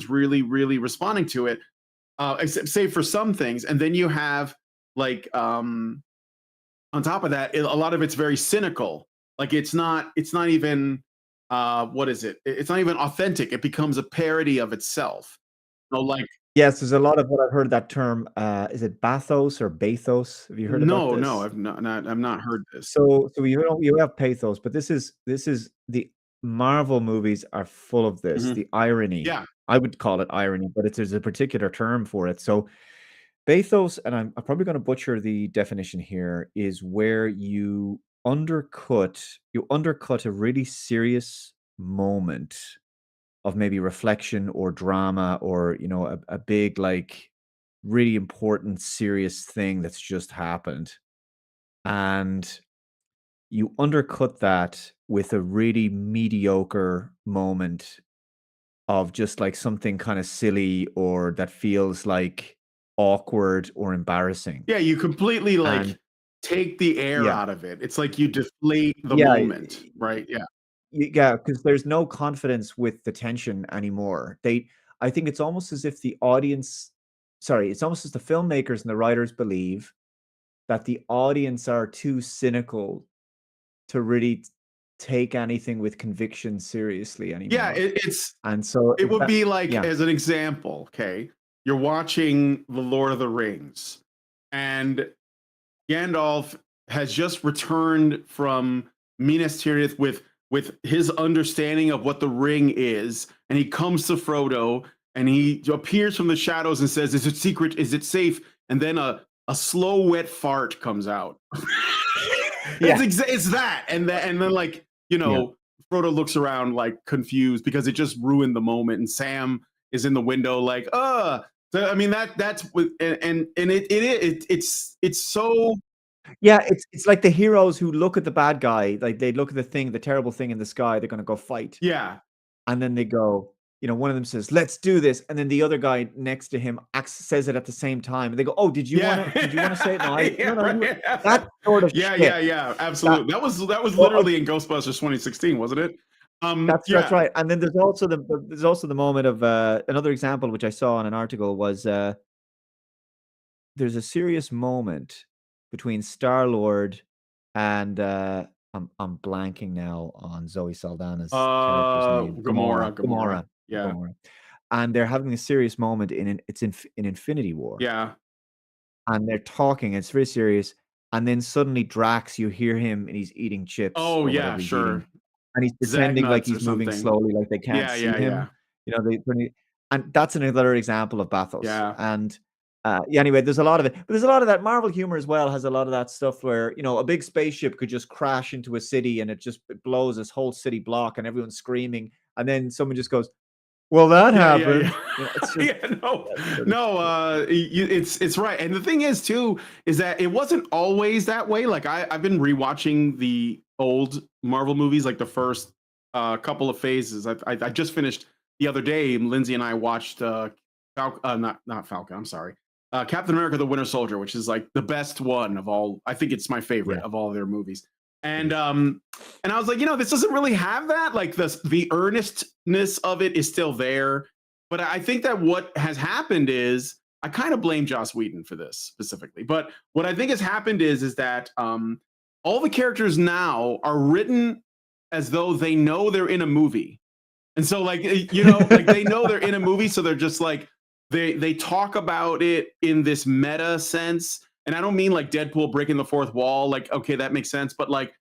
F: really responding to it, except say for some things. And then you have like on top of that, a lot of it's very cynical. Like it's not even what is it? It's not even authentic. It becomes a parody of itself. So like
E: Yes, there's a lot of what I've heard that term, is it bathos or bathos? Have you heard about
F: no,
E: this?
F: I've not heard this.
E: So you have pathos, but this is the Marvel movies are full of this,
F: Mhm.
E: the irony.
F: Yeah.
E: I would call it irony, but there's a particular term for it. So bathos, and I'm probably gonna butcher the definition here, is where you undercut a really serious moment of maybe reflection or drama or, you know, a big, like, really important, serious thing that's just happened, and you undercut that with a really mediocre moment of just, like, something kinda silly or that feels, like, awkward or embarrassing,
F: Yeah, you completely
E: and
F: like take the air
E: yeah.
F: out of it. It's like you deflate the
E: Yeah,
F: moment, right? Yeah.
E: yeah, because there's no confidence with the tension anymore. I think it's almost as if the audience sorry, it's almost as the filmmakers and the writers believe that the audience are too cynical to really take anything with conviction seriously
F: Yeah,
E: anymore.
F: it's
E: And so
F: it
E: if
F: would
E: that
F: be like
E: yeah,
F: as an example, okay? you're watching The Lord of the Rings, and Gandalf has just returned from Minas Tirith with his understanding of what the ring is, and he comes to Frodo and he appears from the shadows and says, "Is it secret? Is it safe?" And then a slow wet fart comes out. It's that, and then like Frodo looks around like confused because it just ruined the moment, and Sam is in the window like, So, I mean that's it's so.
E: Yeah, it's like the heroes who look at the bad guy, like they look at the terrible thing in the sky, they're gonna go fight.
F: Yeah.
E: And then they go, one of them says, "Let's do this," and then the other guy next to him says it at the same time. And they go, "Oh, did you wanna say it?" No, that sort of shit.
F: Yeah, absolutely. That was literally in Ghostbusters 2016, wasn't it?
E: That's right. And then there's also the moment of another example which I saw in an article was there's a serious moment between Star-Lord and I'm blanking now on Zoe Saldana's character's name.
F: Gamora. Yeah.
E: Gamora. And they're having a serious moment in Infinity War.
F: Yeah.
E: And they're talking, it's very serious. And then suddenly Drax, you hear him and he's eating chips.
F: Oh yeah, sure.
E: Eating, and he's pretending like he's moving slowly, like they can't see him. And that's another example of bathos.
F: Yeah.
E: And anyway, there's a lot of it, but there's a lot of that. Marvel humor as well has a lot of that stuff where a big spaceship could just crash into a city and it blows this whole city block and everyone's screaming, and then someone just goes, "Well, that happened."
F: It's right. And the thing is too is that it wasn't always that way. Like I've been rewatching the old Marvel movies, like the first couple of phases. I just finished the other day. Lindsay and I watched not Falcon. I'm sorry. Captain America: The Winter Soldier, which is like the best one of all. I think it's my favorite of all their movies. And I was like, this doesn't really have that. Like the earnestness of it is still there. But I think that what has happened is, I kind of blame Joss Whedon for this specifically. But what I think has happened is that all the characters now are written as though they know they're in a movie. And so like, like they know they're in a movie. So they're just like, they talk about it in this meta sense. And I don't mean like Deadpool breaking the fourth wall. Like, okay, that makes sense. But like,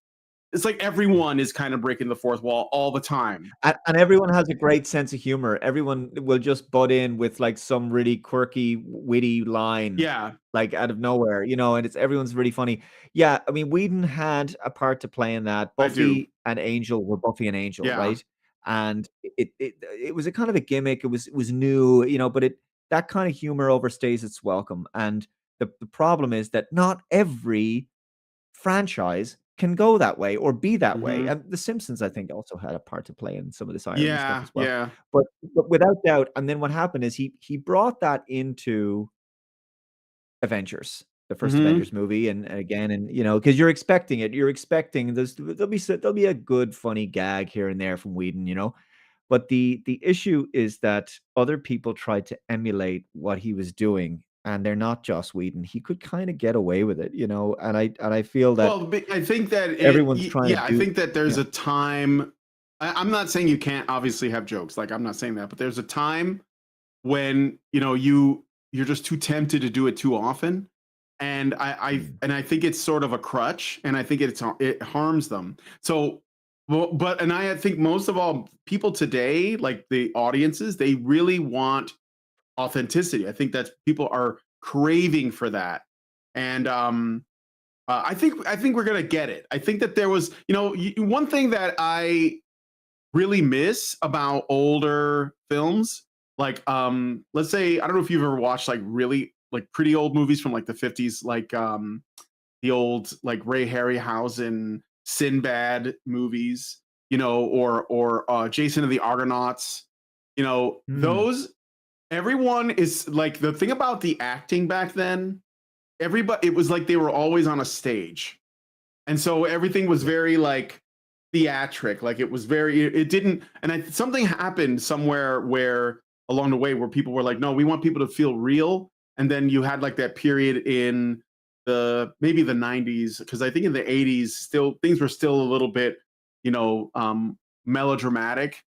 F: it's like everyone is kind of breaking the fourth wall all the time.
E: And everyone has a great sense of humor. Everyone will just butt in with like some really quirky, witty line.
F: Yeah.
E: Like out of nowhere, and everyone's really funny. Yeah. I mean, Whedon had a part to play in that. Buffy and Angel were Buffy and Angel, right? And it was a kind of a gimmick. It was new, but that kind of humor overstays its welcome. And the problem is that not every franchise can go that way or be that way. And The Simpsons, I think, also had a part to play in some of this irony stuff as well.
F: Yeah.
E: But without doubt, and then what happened is he brought that into Avengers, the first Avengers movie, and again, and because you're expecting it, there'll be a good funny gag here and there from Whedon, but the issue is that other people tried to emulate what he was doing, and they're not Joss Whedon. He could kind of get away with it, and I feel that.
F: Well, I think that
E: everyone's trying.
F: Yeah, I think that there's a time. I'm not saying you can't obviously have jokes. Like I'm not saying that, but there's a time when you're just too tempted to do it too often, and I think it's sort of a crutch, and I think it harms them. So. Well, I think most of all, people today, like the audiences, they really want authenticity. I think that people are craving for that, and I think we're gonna get it. I think that there was, one thing that I really miss about older films, like let's say, I don't know if you've ever watched like really like pretty old movies from like the 50s, like the old like Ray Harryhausen Sinbad movies, or Jason and the Argonauts, those, everyone is like, the thing about the acting back then, it was like they were always on a stage. And so everything was very like theatric, like something happened somewhere where along the way where people were like, no, we want people to feel real. And then you had like that period in maybe the 90s, because I think in the 80s things were still a little bit melodramatic,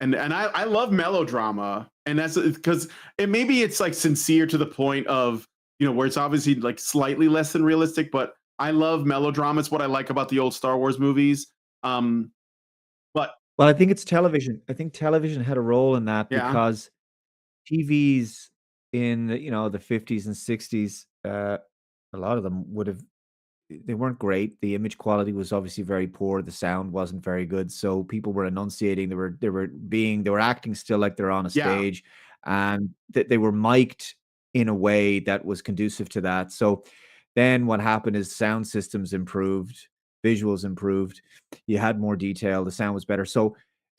F: and I love melodrama, And that's because maybe it's like sincere to the point of, where it's obviously like slightly less than realistic, but I love melodrama. It's what I like about the old Star Wars movies. But
E: Well, I think it's television. I think television had a role in that
F: yeah,
E: because TVs in the 50s and 60s, a lot of them they weren't great. The image quality was obviously very poor. The sound wasn't very good. So people were enunciating. They were acting still like they're on a
F: yeah,
E: stage, and they were mic'd in a way that was conducive to that. So then what happened is sound systems improved, visuals improved. You had more detail. The sound was better. So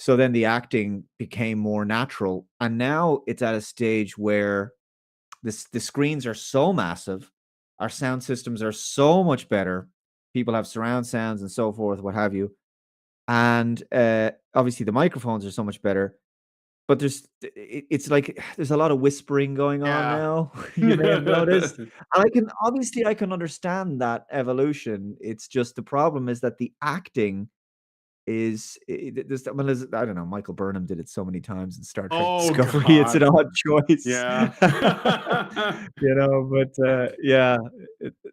E: then the acting became more natural. And now it's at a stage where the screens are so massive, our sound systems are so much better. People have surround sounds and so forth, what have you. And obviously the microphones are so much better. But it's like there's a lot of whispering going on
F: yeah.
E: now. You may have noticed. And I can understand that evolution. It's just the problem is that the acting is I don't know. Michael Burnham did it so many times in Star Trek
F: Oh
E: Discovery. It's an
F: God.
E: odd choice,
F: Yeah.
E: But yeah,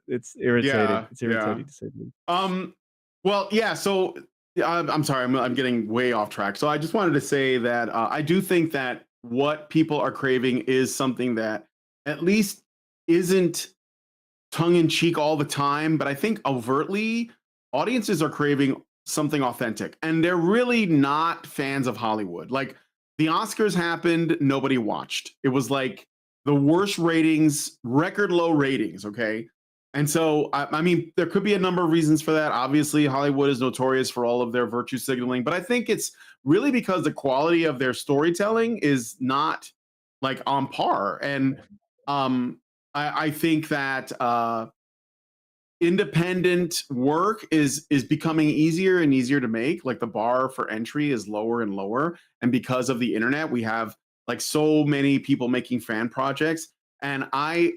E: it's irritating.
F: Yeah,
E: It's
F: yeah.
E: irritating to say the least.
F: Well, yeah. So I'm sorry, I'm getting way off track. So I just wanted to say that I do think that what people are craving is something that at least isn't tongue in cheek all the time, but I think overtly audiences are craving something authentic, and they're really not fans of Hollywood. Like the Oscars happened, nobody watched. It was like the worst ratings, record low ratings. Okay. And so, I mean, there could be a number of reasons for that. Obviously, Hollywood is notorious for all of their virtue signaling, but I think it's really because the quality of their storytelling is not like on par. And I think that independent work is becoming easier and easier to make. Like the bar for entry is lower and lower, and because of the internet, we have like so many people making fan projects. And I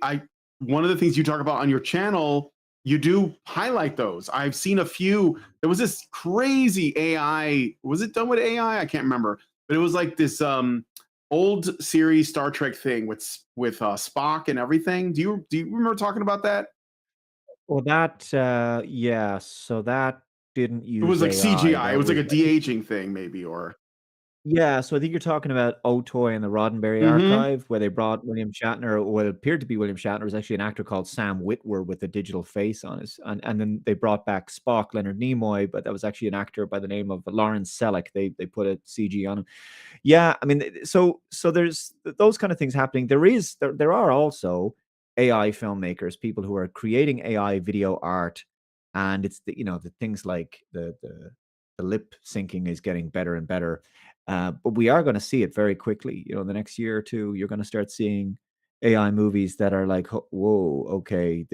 F: one of the things you talk about on your channel, you do highlight those. I've seen a few. There was this crazy AI. Was it done with AI? I can't remember, but it was like this old series Star Trek thing with Spock and everything. Do you remember talking about that?
E: Well, yeah. So that didn't
F: It was
E: use
F: like
E: AI.
F: CGI. It
E: That
F: was like
E: was,
F: a
E: I think,
F: de-aging thing, maybe, or
E: yeah, so I think you're talking about Otoy and the Roddenberry
F: mm-hmm.
E: Archive, where they brought William Shatner, or what appeared to be William Shatner, was actually an actor called Sam Witwer with a digital face on his, and then they brought back Spock, Leonard Nimoy, but that was actually an actor by the name of Lawrence Selleck. They put a CG on him. Yeah, I mean, so there's those kind of things happening. There are also AI filmmakers, people who are creating AI video art, and it's the things like the lip syncing is getting better and better. But we are going to see it very quickly. The next year or two, you're going to start seeing AI movies that are like, whoa, okay,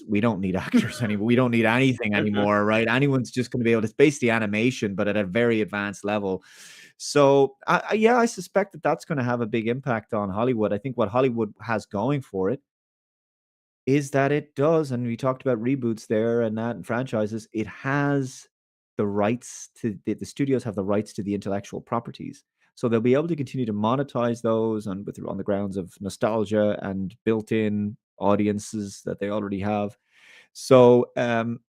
E: we don't need actors anymore. We don't need anything anymore, right? Anyone's just going to be able to, it's basically animation, but at a very advanced level. So, yeah, I suspect that that's going to have a big impact on Hollywood. I think what Hollywood has going for it is that it does, and we talked about reboots there and that and franchises, it has the rights to the studios have the rights to the intellectual properties. So they'll be able to continue to monetize those on the grounds of nostalgia and built-in audiences that they already have. So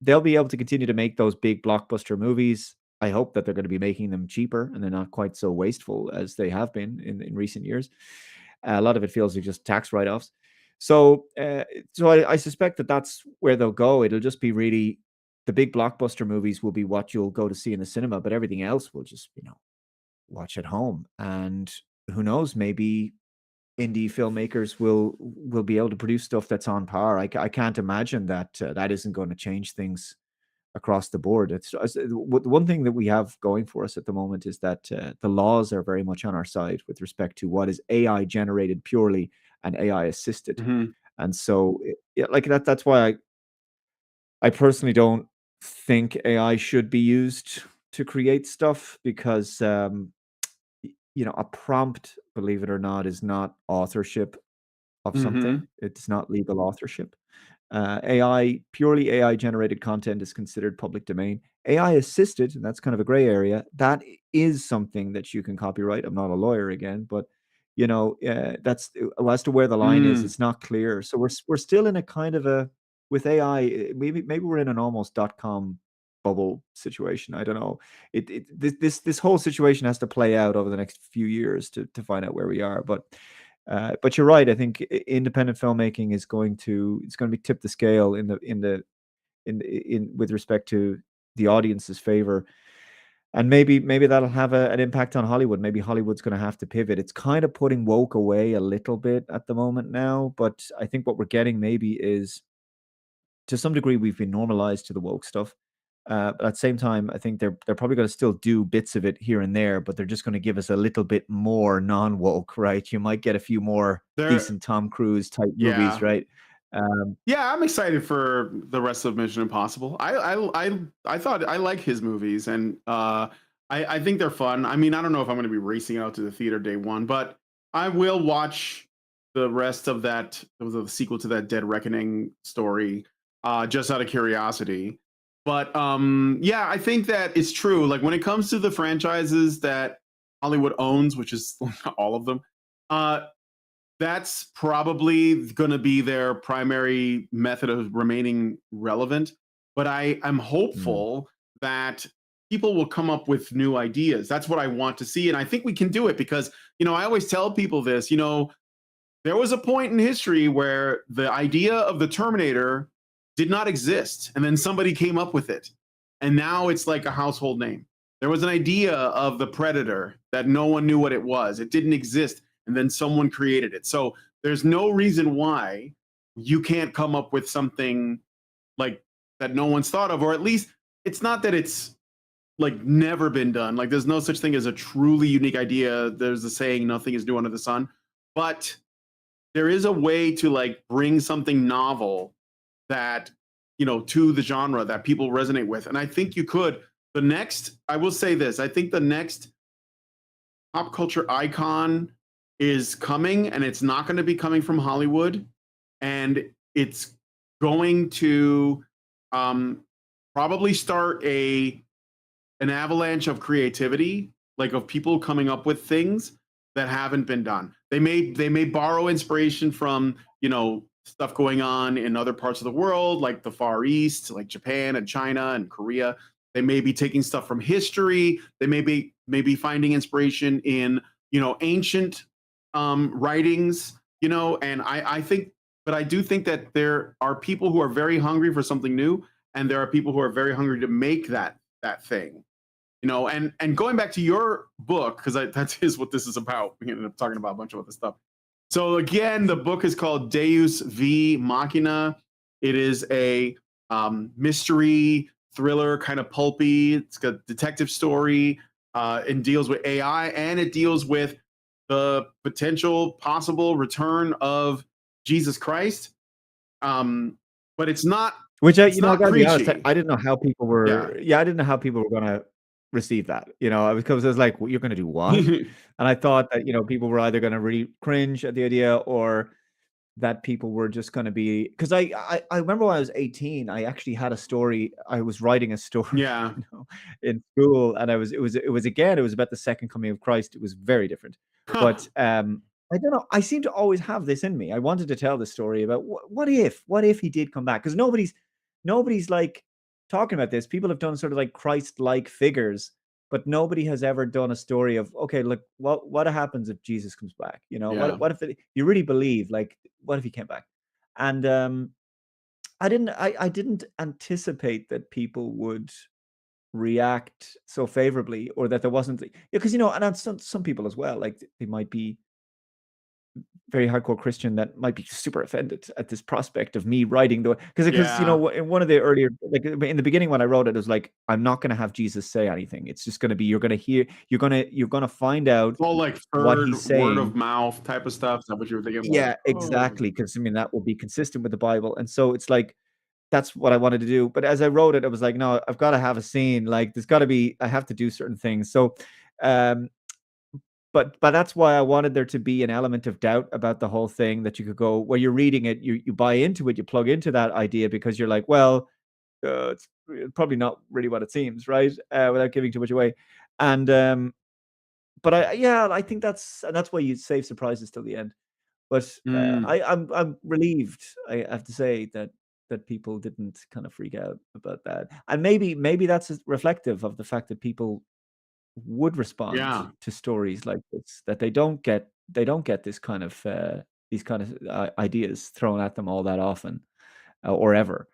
E: they'll be able to continue to make those big blockbuster movies. I hope that they're going to be making them cheaper and they're not quite so wasteful as they have been in recent years. A lot of it feels like just tax write-offs. So I suspect that that's where they'll go. It'll just be really the big blockbuster movies will be what you'll go to see in the cinema, but everything else will just watch at home. And who knows, maybe indie filmmakers will be able to produce stuff that's on par. I can't imagine that that isn't going to change things across the board. One thing that we have going for us at the moment is that the laws are very much on our side with respect to what is AI generated purely and AI assisted.
F: Mm-hmm.
E: And so, yeah, like that's why I personally don't think AI should be used to create stuff because a prompt, believe it or not, is not authorship of
F: Mm-hmm.
E: something. It's not legal authorship. Purely AI generated content is considered public domain. AI assisted, and that's kind of a gray area, that is something that you can copyright. I'm not a lawyer again, but You know, that's as to where the line is. It's not clear. So we're still in a kind of a with AI. Maybe we're in an almost .com bubble situation. I don't know. This whole situation has to play out over the next few years to find out where we are. But you're right. I think independent filmmaking is going to be tip the scale in with respect to the audience's favor. And maybe that'll have an impact on Hollywood. Maybe Hollywood's going to have to pivot. It's kind of putting woke away a little bit at the moment now, but I think what we're getting maybe is, to some degree, we've been normalized to the woke stuff. But at the same time, I think they're probably going to still do bits of it here and there, but they're just going to give us a little bit more non-woke, right? You might get a few more decent Tom Cruise type movies, right?
F: Yeah, I'm excited for the rest of Mission Impossible. I thought I like his movies, and I think they're fun. I mean, I don't know if I'm going to be racing out to the theater day one, but I will watch the rest of that, the sequel to that Dead Reckoning story, just out of curiosity. But yeah, I think that it's true. Like when it comes to the franchises that Hollywood owns, which is all of them, that's probably going to be their primary method of remaining relevant. But I'm hopeful that people will come up with new ideas. That's what I want to see. And I think we can do it because, you know, I always tell people this, you know, there was a point in history where the idea of the Terminator did not exist. And then somebody came up with it. And now it's like a household name. There was an idea of the Predator that no one knew what it was. It didn't exist. And then someone created it. So there's no reason why you can't come up with something like that no one's thought of, or at least it's not that it's like never been done. Like there's no such thing as a truly unique idea. There's a saying, nothing is new under the sun. But there is a way to like bring something novel that, you know, to the genre that people resonate with. And I think you could. I will say this, I think the next pop culture icon is coming, and it's not going to be coming from Hollywood, and it's going to probably start an avalanche of creativity, like of people coming up with things that haven't been done. They may borrow inspiration from, you know, stuff going on in other parts of the world, like the Far East, like Japan and China and Korea. They may be taking stuff from history. They may be finding inspiration in, you know, ancient writings, you know, and I think, but I do think that there are people who are very hungry for something new, and there are people who are very hungry to make that thing, you know. And going back to your book, because that is what this is about. We ended up talking about a bunch of other stuff. So again, the book is called Deus V Machina. It is a mystery thriller, kind of pulpy. It's a detective story. It deals with AI, and it deals with the potential possible return of Jesus Christ. But it's not,
E: which I gotta be
F: preachy.
E: honest, I didn't know how people were I didn't know how people were gonna receive that. You know, because I was like, well, you're gonna do what? And I thought that, you know, people were either gonna really cringe at the idea, or that people were just going to be, because I remember when I was 18, I actually had a story. I was writing a story, you know, in school, and it was about the second coming of Christ. It was very different, but I don't know. I seem to always have this in me. I wanted to tell the story about what if he did come back, because nobody's like talking about this. People have done sort of like Christ-like figures, but nobody has ever done a story of, okay, look, what happens if Jesus comes back? You know, what if you really believe, like, what if he came back? And I didn't anticipate that people would react so favorably, or that there wasn't, because, you know, and some people as well, like they might be very hardcore Christian that might be super offended at this prospect of me writing because you know, in one of the earlier, like in the beginning when I wrote it was like, I'm not going to have Jesus say anything. It's just going to be, you're going to find out
F: all like
E: what he's saying,
F: word of mouth type of stuff. Is that what you were thinking?
E: Yeah,
F: like,
E: exactly. Because I mean, that will be consistent with the Bible, and so it's like, that's what I wanted to do. But as I wrote it, I was like, no, I've got to have a scene. Like, there's got to be, I have to do certain things. So, but that's why I wanted there to be an element of doubt about the whole thing, that you could go, while you're reading it, you buy into it, you plug into that idea, because you're like, well, it's probably not really what it seems, right? Without giving too much away. And but I think that's why you save surprises till the end. But I'm relieved. I have to say that people didn't kind of freak out about that, and maybe that's reflective of the fact that people would respond to stories like this, that they don't get this kind of these kind of ideas thrown at them all that often or ever.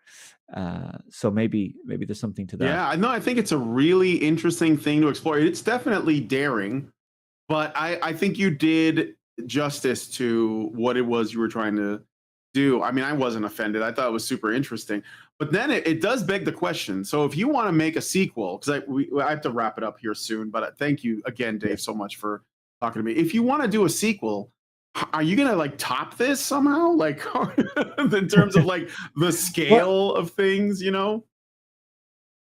E: So maybe there's something to that.
F: Yeah, no, I think it's a really interesting thing to explore. It's definitely daring, but I think you did justice to what it was you were trying to do. I mean, I wasn't offended. I thought it was super interesting. But then it does beg the question. So if you want to make a sequel, because I have to wrap it up here soon, but thank you again, Dave, so much for talking to me. If you want to do a sequel, are you gonna like top this somehow? Like in terms of like the scale of things, you know?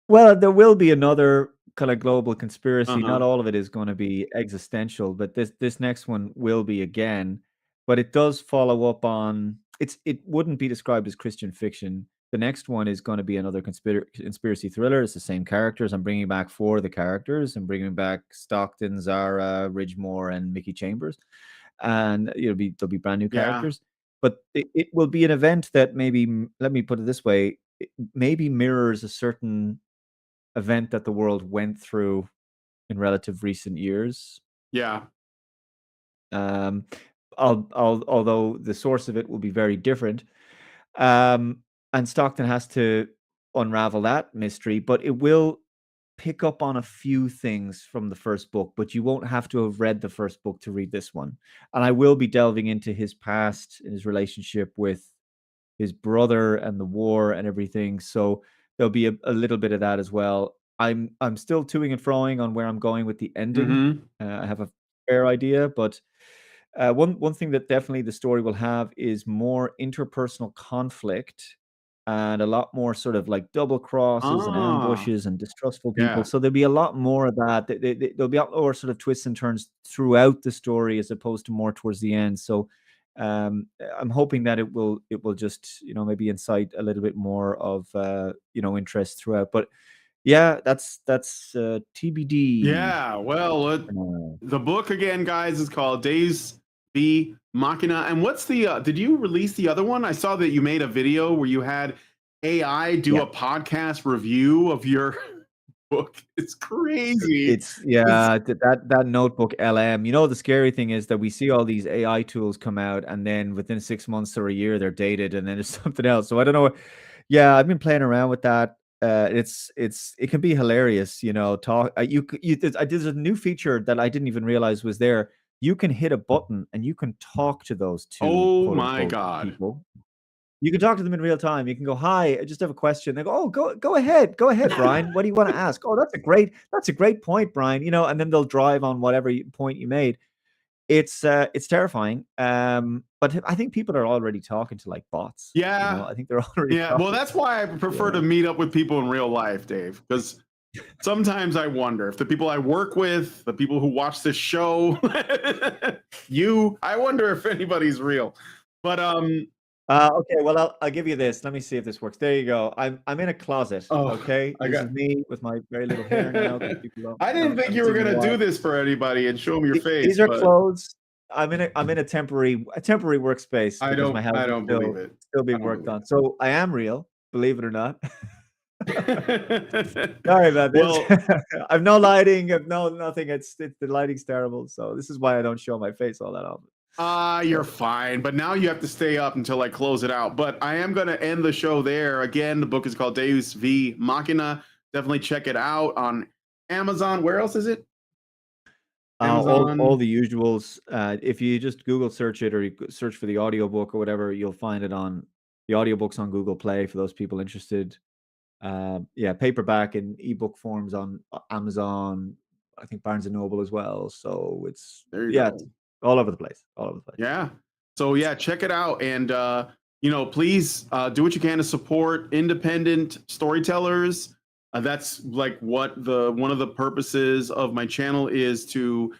E: Well, there will be another kind of global conspiracy. Not all of it is going to be existential, but this next one will be again. But it does follow up on it wouldn't be described as Christian fiction. The next one is going to be another conspiracy thriller. It's the same characters. I'm bringing back 4 of the characters. I'm bringing back Stockton, Zara, Ridgemore, and Mickey Chambers, and there'll be brand new characters. But it will be an event that maybe, let me put it this way, it maybe mirrors a certain event that the world went through in relative recent years.
F: Yeah.
E: Although the source of it will be very different. And Stockton has to unravel that mystery, but it will pick up on a few things from the first book, but you won't have to have read the first book to read this one. And I will be delving into his past, his relationship with his brother and the war and everything. So there'll be a little bit of that as well. I'm still toing and froing on where I'm going with the ending. I have a fair idea, but one thing that definitely the story will have is more interpersonal conflict and a lot more sort of like double crosses and ambushes and distrustful people. So there'll be a lot more of that. There'll be a lot more sort of twists and turns throughout the story as opposed to more towards the end. So I'm hoping that it will just, maybe incite a little bit more of interest throughout. But yeah, that's TBD.
F: Yeah, well, the book again, guys, is called Deus V Machina. And what's the did you release the other one? I saw that you made a video where you had AI do a podcast review of your book. It's crazy.
E: That notebook LM. The scary thing is that we see all these AI tools come out, and then within 6 months or a year they're dated, and then there's something else. So I don't know. Yeah, I've been playing around with that. It can be hilarious, there's a new feature that I didn't even realize was there. You can hit a button and you can talk to those two.
F: Oh my God.
E: People. You can talk to them in real time. You can go, "Hi, I just have a question." They go, "Oh, go ahead, Brian. What do you want to ask?" "Oh, that's a great point, Brian." And then they'll drive on whatever point you made. It's terrifying. But I think people are already talking to like bots.
F: Yeah.
E: I think they're already.
F: Yeah. Well, that's why I prefer to meet up with people in real life, Dave, because sometimes I wonder if the people I work with, the people who watch this show, I wonder if anybody's real. But
E: okay, well, I'll give you this. Let me see if this works. There you go. I'm in a closet. Okay, this is me with my very little hair now.
F: I didn't think you were gonna do this for anybody and show them your face.
E: These are clothes. I'm in a temporary workspace.
F: I don't believe it.
E: Still being worked on. So I am real, believe it or not. Sorry about this. Well, I've no lighting. I've nothing. The lighting's terrible. So this is why I don't show my face all that often.
F: You're fine, but now you have to stay up until I close it out. But I am going to end the show there. Again, the book is called Deus V Machina. Definitely check it out on Amazon. Where else is it?
E: All the usuals. If you just Google search it, or you search for the audiobook or whatever, you'll find it on the audiobooks on Google Play for those people interested. Paperback and ebook forms on Amazon. I think Barnes and Noble as well. So it's all over the place.
F: Yeah. So check it out, and please do what you can to support independent storytellers. That's like what one of the purposes of my channel is, to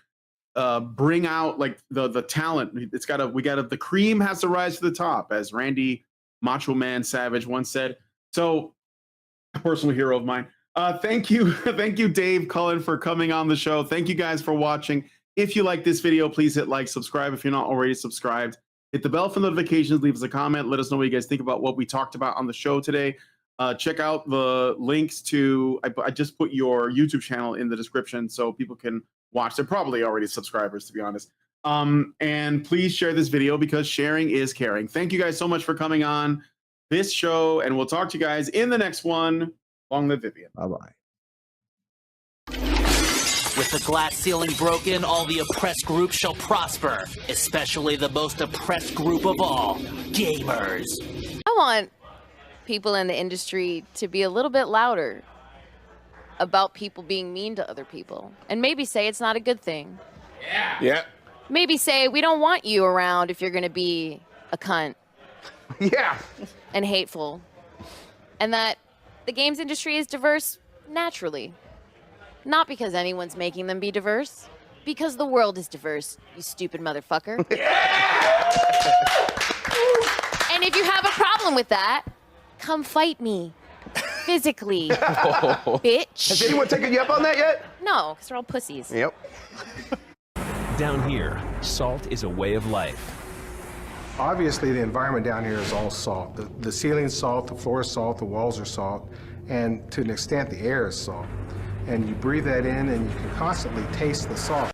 F: bring out like the talent. The cream has to rise to the top, as Randy Macho Man Savage once said. So, a personal hero of mine. Thank you, Dave Cullen, for coming on the show. Thank you guys for watching. If you like this video, please hit like, subscribe if you're not already subscribed. Hit the bell for notifications, leave us a comment, let us know what you guys think about what we talked about on the show today. Check out the links to, I just put your YouTube channel in the description so people can watch. They're probably already subscribers, to be honest. And please share this video because sharing is caring. Thank you guys so much for coming on this show, and we'll talk to you guys in the next one. Long live Vivian.
E: Bye-bye.
G: With the glass ceiling broken, all the oppressed groups shall prosper, especially the most oppressed group of all, gamers.
H: I want people in the industry to be a little bit louder about people being mean to other people, and maybe say it's not a good thing.
I: Yeah.
H: Maybe say we don't want you around if you're going to be a cunt.
I: Yeah.
H: And hateful. And that the games industry is diverse naturally. Not because anyone's making them be diverse. Because the world is diverse, you stupid motherfucker. And if you have a problem with that, come fight me. Physically. Bitch.
I: Has anyone taken you up on that yet?
H: No, because they're all pussies.
I: Yep.
J: Down here, salt is a way of life.
K: Obviously, the environment down here is all salt. The ceiling's salt, the floor is salt, the walls are salt, and to an extent, the air is salt. And you breathe that in, and you can constantly taste the salt.